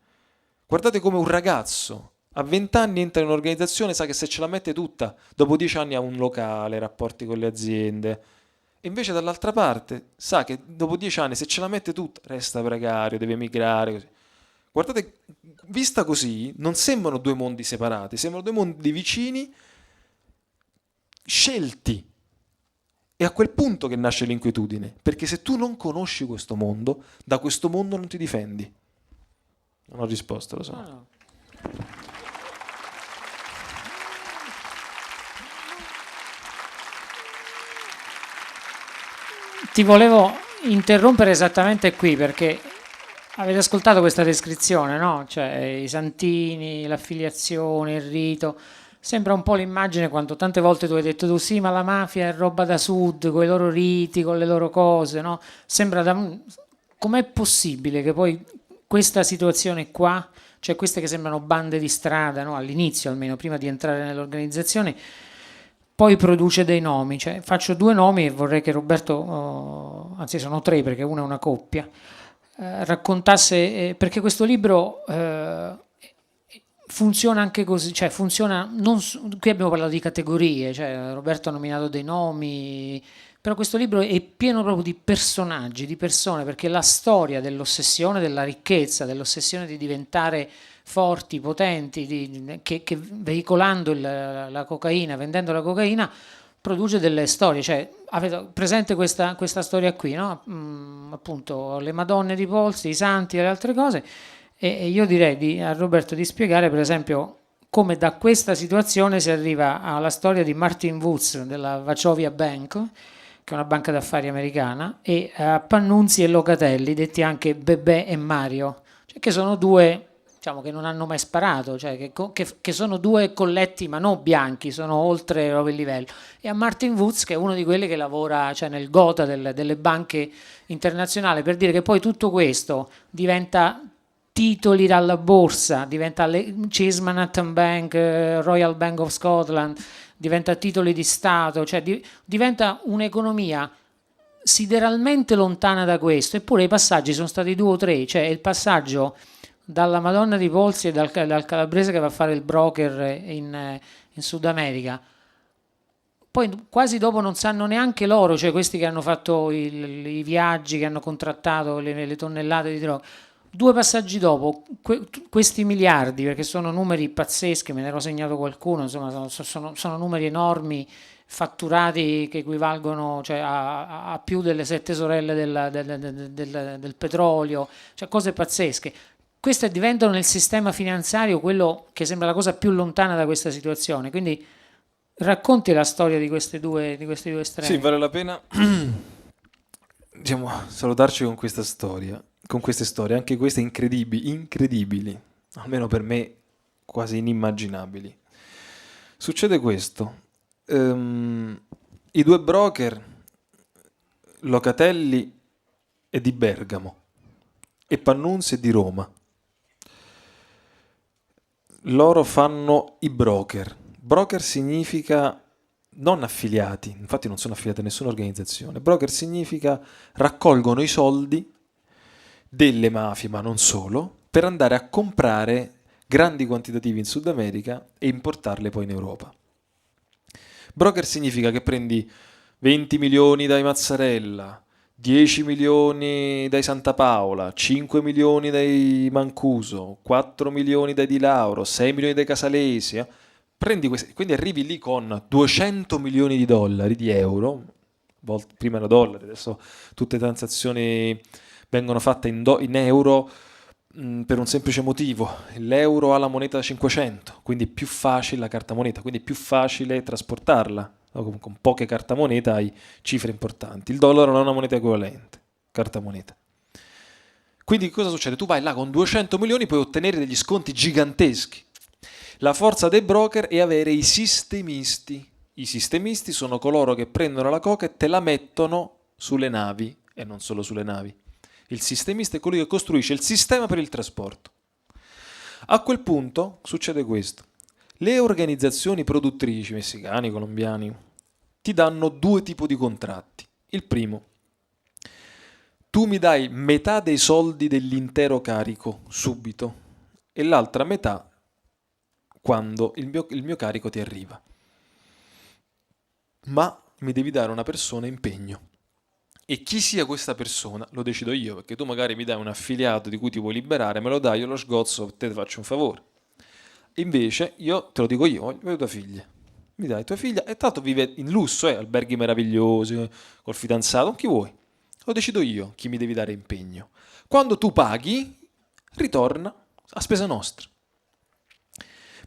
Guardate come un ragazzo a 20 anni entra in un'organizzazione, sa che se ce la mette tutta, dopo 10 anni ha un locale, rapporti con le aziende. E invece dall'altra parte sa che dopo 10 anni, se ce la mette tutta, resta precario, deve emigrare. Così. Guardate, vista così, non sembrano due mondi separati, sembrano due mondi vicini, scelti. È a quel punto che nasce l'inquietudine, perché se tu non conosci questo mondo, da questo mondo non ti difendi. Non ho risposto, lo so. No. Ti volevo interrompere esattamente qui perché avete ascoltato questa descrizione, no? Cioè i santini, l'affiliazione, il rito. Sembra un po' l'immagine quando tante volte tu hai detto tu sì, ma la mafia è roba da sud, con i loro riti, con le loro cose, no? Sembra com'è possibile che poi questa situazione qua, cioè queste che sembrano bande di strada, no? All'inizio almeno, prima di entrare nell'organizzazione, poi produce dei nomi, cioè, faccio due nomi e vorrei che Roberto, anzi sono tre perché una è una coppia, raccontasse, perché questo libro funziona anche così, cioè funziona, qui abbiamo parlato di categorie, cioè Roberto ha nominato dei nomi, però questo libro è pieno proprio di personaggi, di persone, perché la storia dell'ossessione della ricchezza, dell'ossessione di diventare forti, potenti, che veicolando la cocaina, vendendo la cocaina, produce delle storie. Cioè, avete presente questa storia qui, no? Appunto, le Madonne di polsi, i santi e le altre cose. E io direi a Roberto di spiegare, per esempio, come da questa situazione si arriva alla storia di Martin Woods della Wachovia Bank, che è una banca d'affari americana, e a Pannunzi e Locatelli, detti anche Bebè e Mario, cioè che sono due, diciamo, che non hanno mai sparato, cioè che sono due colletti ma non bianchi, sono oltre il livello. E a Martin Woods, che è uno di quelli che lavora, cioè, nel gotha delle banche internazionali, per dire che poi tutto questo diventa titoli dalla borsa, diventa Chase Manhattan Bank, Royal Bank of Scotland, diventa titoli di Stato, cioè diventa un'economia sideralmente lontana da questo. Eppure i passaggi sono stati due o tre, cioè il passaggio dalla Madonna di Polsi e dal calabrese che va a fare il broker in Sud America. Poi quasi dopo non sanno neanche loro, cioè questi che hanno fatto i viaggi, che hanno contrattato le tonnellate di droga. Due passaggi dopo, questi miliardi, perché sono numeri pazzeschi, me ne ero segnato qualcuno, insomma sono numeri enormi, fatturati che equivalgono, cioè, a più delle 7 sorelle del petrolio, cioè cose pazzesche. Queste diventano nel sistema finanziario quello che sembra la cosa più lontana da questa situazione. Quindi racconti la storia di questi due estremi. Sì, vale la pena diciamo, salutarci con questa storia, con queste storie, anche queste incredibili, almeno per me quasi inimmaginabili. Succede questo. I due broker, Locatelli è di Bergamo e Pannunzi è di Roma. Loro fanno i broker. Broker significa non affiliati, infatti non sono affiliati a nessuna organizzazione. Broker significa raccolgono i soldi delle mafie, ma non solo, per andare a comprare grandi quantitativi in Sud America e importarle poi in Europa. Broker significa che prendi 20 milioni dai Mazzarella, 10 milioni dai Santa Paola, 5 milioni dai Mancuso, 4 milioni dai Di Lauro, 6 milioni dai Casalesi. Prendi questi, quindi arrivi lì con 200 milioni di dollari, di euro, prima era dollari, adesso tutte le transazioni vengono fatte in euro per un semplice motivo: l'euro ha la moneta da 500, quindi è più facile la carta moneta, quindi è più facile trasportarla. No? Con poche cartamoneta hai cifre importanti. Il dollaro non è una moneta equivalente, carta moneta. Quindi cosa succede? Tu vai là con 200 milioni, puoi ottenere degli sconti giganteschi. La forza dei broker è avere i sistemisti. I sistemisti sono coloro che prendono la coca e te la mettono sulle navi, e non solo sulle navi. Il sistemista è colui che costruisce il sistema per il trasporto. A quel punto succede questo. Le organizzazioni produttrici, messicani, colombiani, ti danno due tipi di contratti. Il primo: tu mi dai metà dei soldi dell'intero carico subito e l'altra metà quando il mio carico ti arriva. Ma mi devi dare una persona impegno. E chi sia questa persona lo decido io, perché tu magari mi dai un affiliato di cui ti vuoi liberare, me lo dai, io lo sgozzo, te faccio un favore. Invece io te lo dico io, voglio tua figlia. Mi dai tua figlia e tanto vive in lusso, alberghi meravigliosi, col fidanzato, chi vuoi. Lo decido io chi mi devi dare impegno. Quando tu paghi, ritorna a spesa nostra.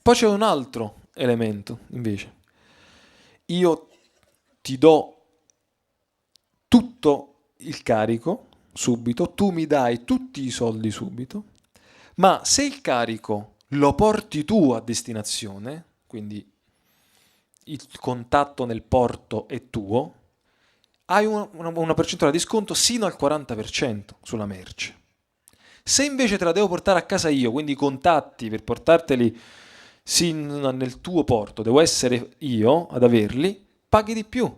Poi c'è un altro elemento, invece. Io ti do tutto il carico subito, tu mi dai tutti i soldi subito, ma se il carico lo porti tu a destinazione, quindi il contatto nel porto è tuo, hai una percentuale di sconto sino al 40% sulla merce. Se invece te la devo portare a casa io, quindi i contatti per portarteli nel tuo porto, devo essere io ad averli, paghi di più,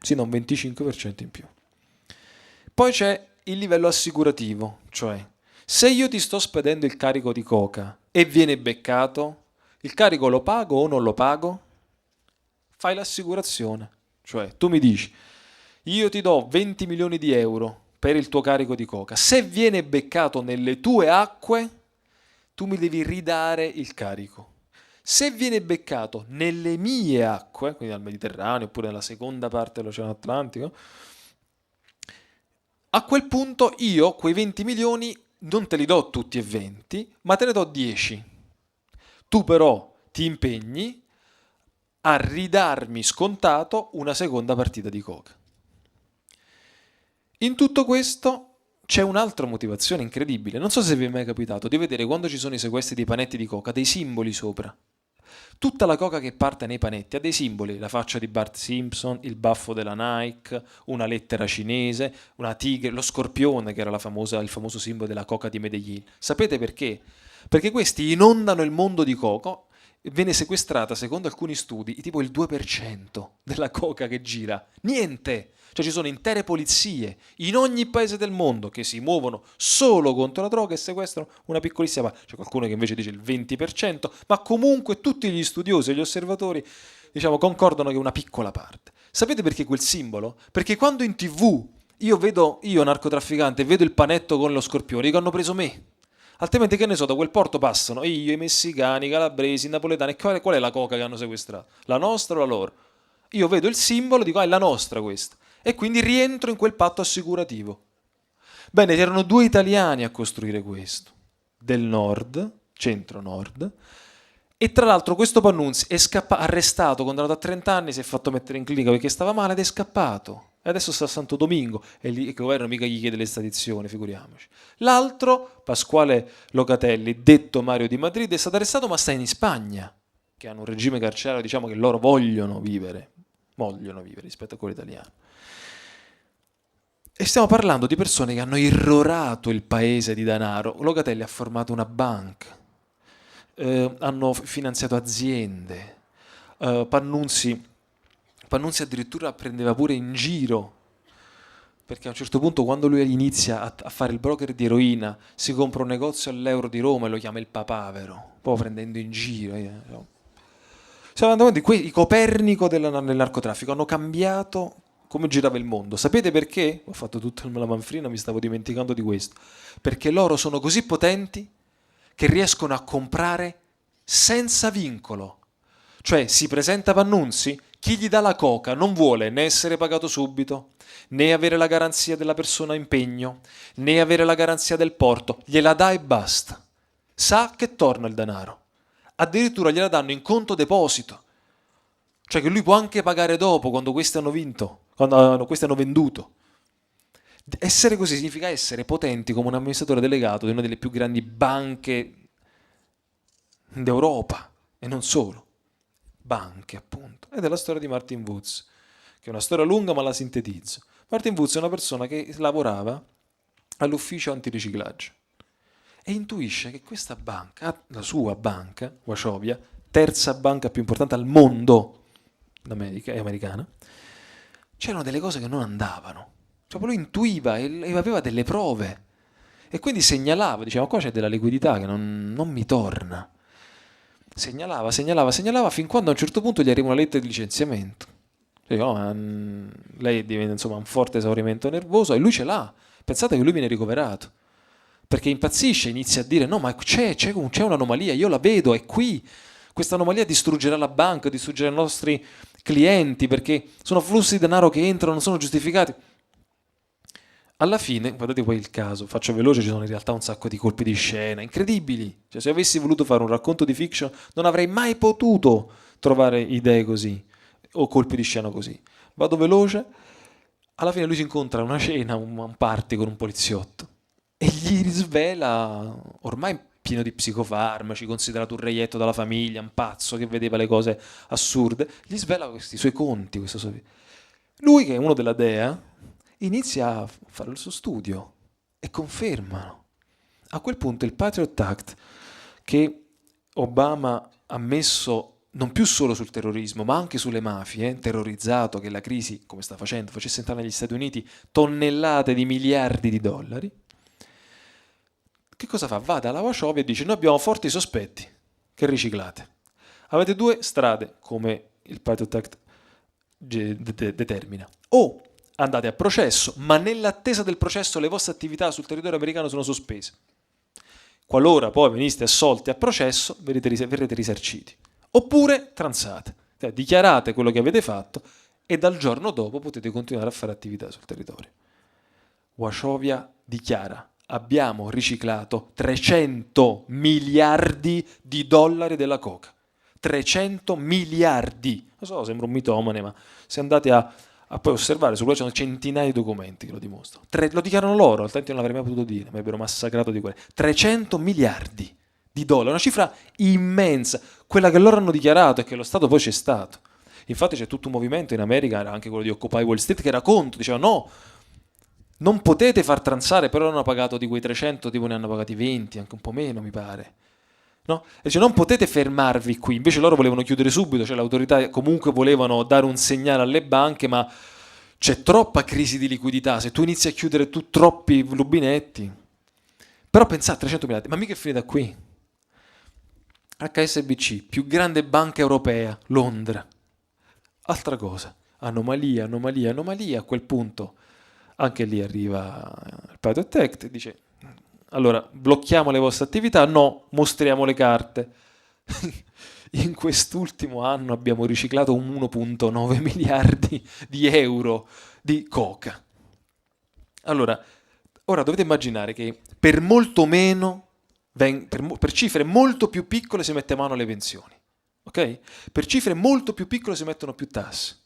sino a un 25% in più. Poi c'è il livello assicurativo, cioè se io ti sto spedendo il carico di coca e viene beccato, il carico lo pago o non lo pago? Fai l'assicurazione, cioè tu mi dici io ti do 20 milioni di euro per il tuo carico di coca, se viene beccato nelle tue acque tu mi devi ridare il carico. Se viene beccato nelle mie acque, quindi al Mediterraneo oppure nella seconda parte dell'Oceano Atlantico, a quel punto io quei 20 milioni non te li do tutti e 20, ma te ne do 10. Tu però ti impegni a ridarmi scontato una seconda partita di coca. In tutto questo c'è un'altra motivazione incredibile. Non so se vi è mai capitato di vedere, quando ci sono i sequestri di panetti di coca, dei simboli sopra. Tutta la coca che parte nei panetti ha dei simboli: la faccia di Bart Simpson, il baffo della Nike, una lettera cinese, una tigre, lo scorpione che era il famoso simbolo della coca di Medellin. Sapete perché? Perché questi inondano il mondo di coca. Viene sequestrata, secondo alcuni studi, tipo il 2% della coca che gira. Niente! Cioè ci sono intere polizie in ogni paese del mondo che si muovono solo contro la droga e sequestrano una piccolissima parte. C'è qualcuno che invece dice il 20%, ma comunque tutti gli studiosi e gli osservatori, diciamo, concordano che è una piccola parte. Sapete perché quel simbolo? Perché quando in TV io narcotrafficante, vedo il panetto con lo scorpione, dico hanno preso me. Altrimenti che ne so, da quel porto passano io, i messicani, i calabresi, i napoletani. Qual è la coca che hanno sequestrato? La nostra o la loro? Io vedo il simbolo, dico è la nostra questa. E quindi rientro in quel patto assicurativo. Bene, c'erano due italiani a costruire questo, del nord, centro-nord, e tra l'altro questo Pannunzi è arrestato, condannato a 30 anni, si è fatto mettere in clinica perché stava male ed è scappato. E adesso sta a Santo Domingo e lì il governo mica gli chiede l'estradizione, figuriamoci. L'altro, Pasquale Locatelli, detto Mario di Madrid, è stato arrestato ma sta in Spagna, che hanno un regime carcerario, diciamo, che loro vogliono vivere rispetto a quello italiano. E stiamo parlando di persone che hanno irrorato il paese di denaro. Locatelli ha formato una banca, hanno finanziato aziende, Pannunzi addirittura prendeva pure in giro, perché a un certo punto, quando lui inizia a fare il broker di eroina, si compra un negozio all'Euro di Roma e lo chiama il papavero, poi prendendo in giro. Stiamo andando avanti, i Copernico del narcotraffico hanno cambiato come girava il mondo. Sapete perché? Ho fatto tutta la manfrina, mi stavo dimenticando di questo. Perché loro sono così potenti che riescono a comprare senza vincolo. Cioè si presenta Pannunzi, chi gli dà la coca non vuole né essere pagato subito, né avere la garanzia della persona impegno, né avere la garanzia del porto, gliela dà e basta. Sa che torna il denaro. Addirittura gliela danno in conto deposito. Cioè che lui può anche pagare dopo, quando questi hanno vinto, quando questi hanno venduto. Essere così significa essere potenti come un amministratore delegato di una delle più grandi banche d'Europa, e non solo. Banche, appunto. Ed è la storia di Martin Woods, che è una storia lunga ma la sintetizzo. Martin Woods è una persona che lavorava all'ufficio antiriciclaggio e intuisce che questa banca, la sua banca, Wachovia, terza banca più importante al mondo americana, c'erano delle cose che non andavano. Cioè, lui intuiva e aveva delle prove. E quindi segnalava, diceva, qua c'è della liquidità che non mi torna. Segnalava, fin quando a un certo punto gli arriva una lettera di licenziamento. Cioè, lei diventa insomma un forte esaurimento nervoso e lui ce l'ha. Pensate che lui viene ricoverato. Perché impazzisce, inizia a dire, no, ma c'è un'anomalia, io la vedo, è qui. Questa anomalia distruggerà la banca, distruggerà i nostri clienti, perché sono flussi di denaro che entrano, non sono giustificati. Alla fine, guardate poi il caso, faccio veloce, ci sono in realtà un sacco di colpi di scena, incredibili. Cioè, se avessi voluto fare un racconto di fiction, non avrei mai potuto trovare idee così, o colpi di scena così. Vado veloce, alla fine lui si incontra a una cena, un party con un poliziotto, e gli svela, ormai pieno di psicofarmaci, considerato un reietto dalla famiglia, un pazzo che vedeva le cose assurde, gli svela questi suoi conti. Lui, che è uno della DEA, inizia a fare il suo studio e confermano. A quel punto il Patriot Act, che Obama ha messo non più solo sul terrorismo, ma anche sulle mafie, terrorizzato che la crisi, come sta facendo, facesse entrare negli Stati Uniti tonnellate di miliardi di dollari, che cosa fa? Va dalla Wachovia e dice, noi abbiamo forti sospetti che riciclate. Avete due strade, come il Patriot Act determina. O andate a processo, ma nell'attesa del processo le vostre attività sul territorio americano sono sospese. Qualora poi veniste assolti a processo, verrete risarciti. Oppure transate, cioè dichiarate quello che avete fatto e dal giorno dopo potete continuare a fare attività sul territorio. Wachovia dichiara, abbiamo riciclato 300 miliardi di dollari della coca. 300 miliardi! Lo so, sembra un mitomane, ma se andate a poi osservare, su quello ci sono centinaia di documenti che lo dimostrano. Lo dichiarano loro, altrimenti non l'avrei mai potuto dire, mi avrebbero massacrato di quelli. 300 miliardi di dollari, una cifra immensa, quella che loro hanno dichiarato e che lo Stato poi c'è stato. Infatti c'è tutto un movimento in America, era anche quello di Occupy Wall Street, che era contro, diceva no, non potete far transare, però hanno pagato di quei 300, tipo ne hanno pagati 20, anche un po' meno mi pare. No? E dice, non potete fermarvi qui, invece loro volevano chiudere subito, cioè le autorità comunque volevano dare un segnale alle banche, ma c'è troppa crisi di liquidità, se tu inizi a chiudere troppi rubinetti. Però pensate, 300 miliardi, ma mica è finita qui. HSBC, più grande banca europea, Londra. Altra cosa, anomalia, a quel punto anche lì arriva il Patriot Act e dice, allora blocchiamo le vostre attività, no, mostriamo le carte. In quest'ultimo anno abbiamo riciclato 1,9 miliardi di euro di coca. Allora, ora dovete immaginare che per molto meno, per cifre molto più piccole si mette mano alle pensioni, ok? Per cifre molto più piccole si mettono più tasse.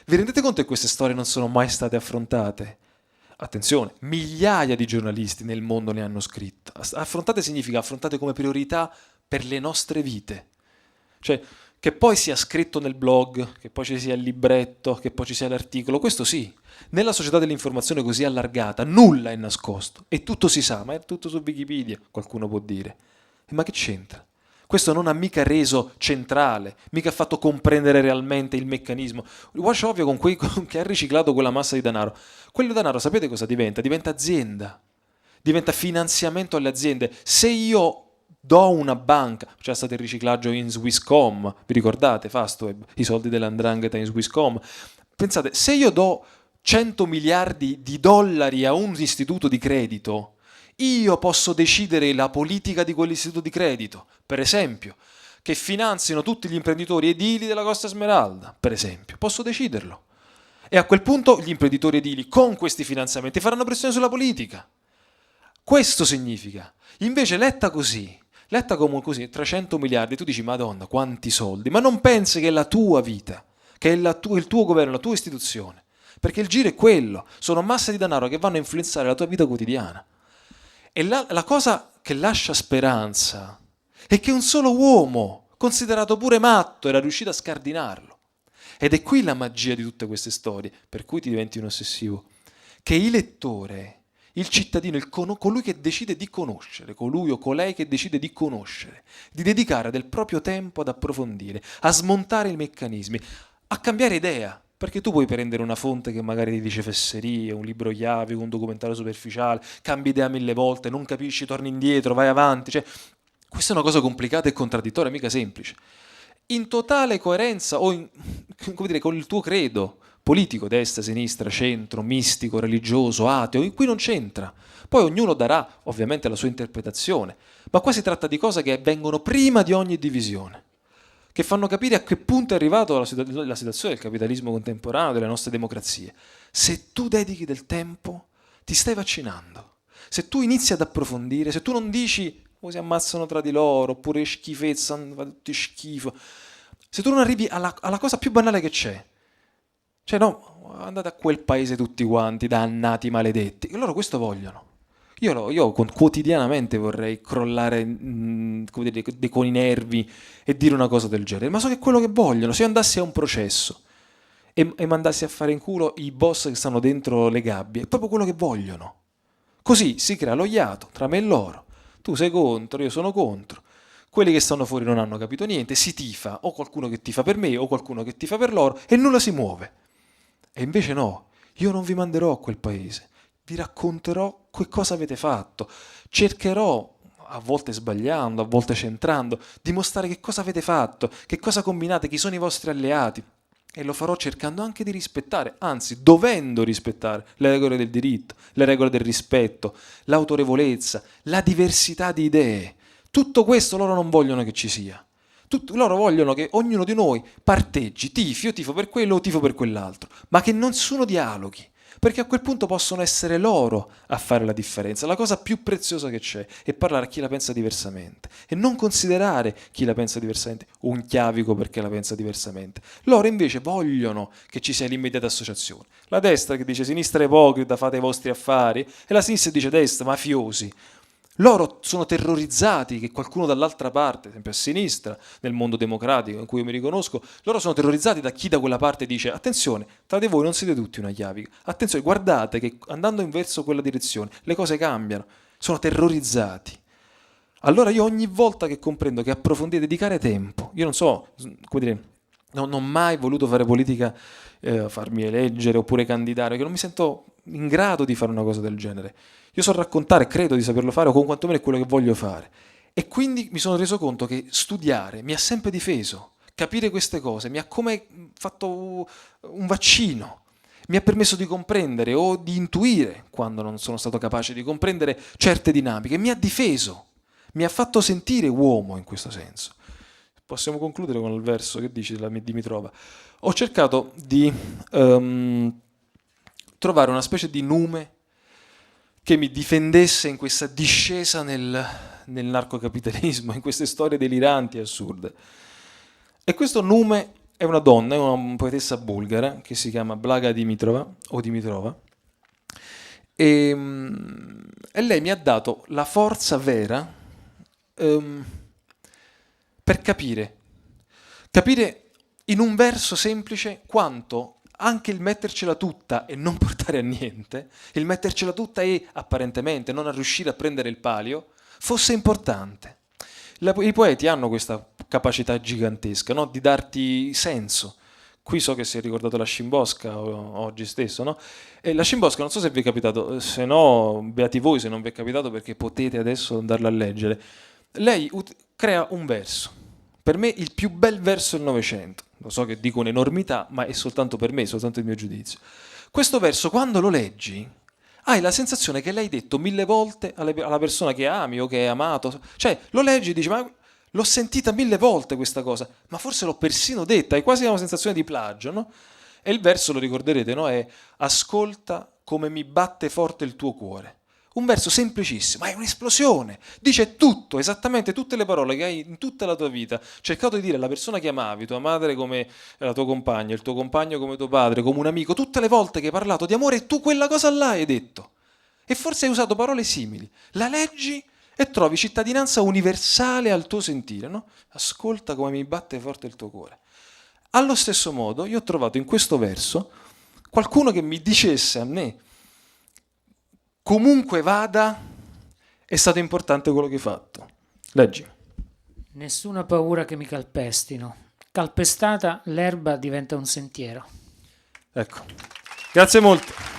Vi rendete conto che queste storie non sono mai state affrontate? Attenzione, migliaia di giornalisti nel mondo ne hanno scritto. Affrontate significa affrontate come priorità per le nostre vite. Cioè, che poi sia scritto nel blog, che poi ci sia il libretto, che poi ci sia l'articolo, questo sì. Nella società dell'informazione così allargata, nulla è nascosto e tutto si sa, ma è tutto su Wikipedia, qualcuno può dire. Ma che c'entra? Questo non ha mica reso centrale, mica ha fatto comprendere realmente il meccanismo. Wachovia che ha riciclato quella massa di denaro, quello denaro sapete cosa diventa? Diventa azienda, diventa finanziamento alle aziende. Se io do una banca, c'è stato il riciclaggio in Swisscom, vi ricordate Fastweb, i soldi dell''ndrangheta in Swisscom? Pensate, se io do 100 miliardi di dollari a un istituto di credito, io posso decidere la politica di quell'istituto di credito, per esempio, che finanzino tutti gli imprenditori edili della Costa Smeralda, per esempio, posso deciderlo. E a quel punto gli imprenditori edili con questi finanziamenti faranno pressione sulla politica. Questo significa. Invece letta come così, 300 miliardi, tu dici Madonna, quanti soldi, ma non pensi che è la tua vita, che è il tuo governo, la tua istituzione. Perché il giro è quello, sono masse di denaro che vanno a influenzare la tua vita quotidiana. E la cosa che lascia speranza è che un solo uomo, considerato pure matto, era riuscito a scardinarlo. Ed è qui la magia di tutte queste storie, per cui ti diventi un ossessivo, che il lettore, il cittadino, colui che decide di conoscere, colui o colei che decide di conoscere, di dedicare del proprio tempo ad approfondire, a smontare i meccanismi, a cambiare idea. Perché tu puoi prendere una fonte che magari ti dice fesserie, un libro chiave, un documentario superficiale, cambi idea 1000 volte, non capisci, torni indietro, vai avanti. Cioè, questa è una cosa complicata e contraddittoria, mica semplice. In totale coerenza come dire, con il tuo credo politico, destra, sinistra, centro, mistico, religioso, ateo, in cui non c'entra. Poi ognuno darà ovviamente la sua interpretazione, ma qua si tratta di cose che vengono prima di ogni divisione, che fanno capire a che punto è arrivato la situazione del capitalismo contemporaneo, delle nostre democrazie. Se tu dedichi del tempo, ti stai vaccinando. Se tu inizi ad approfondire, se tu non dici o si ammazzano tra di loro, oppure schifezza, fa tutti schifo, se tu non arrivi alla cosa più banale che c'è, cioè no, andate a quel paese tutti quanti, dannati maledetti, e loro questo vogliono. Io quotidianamente vorrei crollare come dire, con i nervi e dire una cosa del genere, ma so che è quello che vogliono. Se io andassi a un processo e mandassi a fare in culo i boss che stanno dentro le gabbie, è proprio quello che vogliono. Così si crea lo iato tra me e loro. Tu sei contro, io sono contro. Quelli che stanno fuori non hanno capito niente, si tifa, o qualcuno che tifa per me, o qualcuno che tifa per loro, e nulla si muove. E invece no, io non vi manderò a quel paese, vi racconterò che cosa avete fatto, cercherò, a volte sbagliando, a volte centrando, di mostrare che cosa avete fatto, che cosa combinate, chi sono i vostri alleati. E lo farò cercando anche di rispettare, anzi dovendo rispettare le regole del diritto, le regole del rispetto, l'autorevolezza, la diversità di idee. Tutto questo loro non vogliono che ci sia. Loro vogliono che ognuno di noi parteggi, tifi, io tifo per quello o tifo per quell'altro, ma che nessuno dialoghi, perché a quel punto possono essere loro a fare la differenza. La cosa più preziosa che c'è è parlare a chi la pensa diversamente e non considerare chi la pensa diversamente un chiavico perché la pensa diversamente. Loro invece vogliono che ci sia l'immediata associazione. La destra che dice sinistra ipocrita, fate i vostri affari, e la sinistra dice destra, mafiosi. Loro sono terrorizzati che qualcuno dall'altra parte, ad esempio a sinistra, nel mondo democratico in cui io mi riconosco, loro sono terrorizzati da chi da quella parte dice attenzione, tra di voi non siete tutti una chiavica, attenzione, guardate che andando verso quella direzione le cose cambiano, sono terrorizzati. Allora io ogni volta che comprendo che approfondire, dedicare tempo, io non so, come dire, non ho mai voluto fare politica, farmi eleggere oppure candidare, perché non mi sento in grado di fare una cosa del genere. Io so raccontare, credo di saperlo fare, o con quantomeno è quello che voglio fare. E quindi mi sono reso conto che studiare mi ha sempre difeso. Capire queste cose mi ha come fatto un vaccino. Mi ha permesso di comprendere o di intuire, quando non sono stato capace di comprendere, certe dinamiche. Mi ha difeso. Mi ha fatto sentire uomo in questo senso. Possiamo concludere con il verso che dice di Dimitrova. Ho cercato di trovare una specie di nume che mi difendesse in questa discesa nel narcocapitalismo, in queste storie deliranti e assurde. E questo nume è una donna, è una poetessa bulgara che si chiama Blaga Dimitrova, o Dimitrova, e lei mi ha dato la forza vera per capire in un verso semplice quanto anche il mettercela tutta e non portare a niente, il mettercela tutta e apparentemente non a riuscire a prendere il palio, fosse importante. I poeti hanno questa capacità gigantesca, no? Di darti senso. Qui so che si è ricordato la Scimbosca oggi stesso, no? E la Scimbosca non so se vi è capitato, se no beati voi se non vi è capitato perché potete adesso andarla a leggere. lei crea un verso, per me il più bel verso del Novecento. Lo so che dico un'enormità, ma è soltanto per me, è soltanto il mio giudizio. Questo verso, quando lo leggi, hai la sensazione che l'hai detto 1000 volte alla persona che ami o che hai amato. Cioè, lo leggi e dici, ma l'ho sentita 1000 volte questa cosa, ma forse l'ho persino detta, hai quasi una sensazione di plagio, no? E il verso, lo ricorderete, no? È ascolta come mi batte forte il tuo cuore. Un verso semplicissimo, ma è un'esplosione. Dice tutto, esattamente tutte le parole che hai in tutta la tua vita cercato di dire alla persona che amavi, tua madre come la tua compagna, il tuo compagno come tuo padre, come un amico, tutte le volte che hai parlato di amore, tu quella cosa là hai detto. E forse hai usato parole simili. La leggi e trovi cittadinanza universale al tuo sentire, no? Ascolta come mi batte forte il tuo cuore. Allo stesso modo, io ho trovato in questo verso qualcuno che mi dicesse a me, comunque vada, è stato importante quello che hai fatto. Leggi. Nessuna paura che mi calpestino. Calpestata, l'erba diventa un sentiero. Ecco. Grazie molto.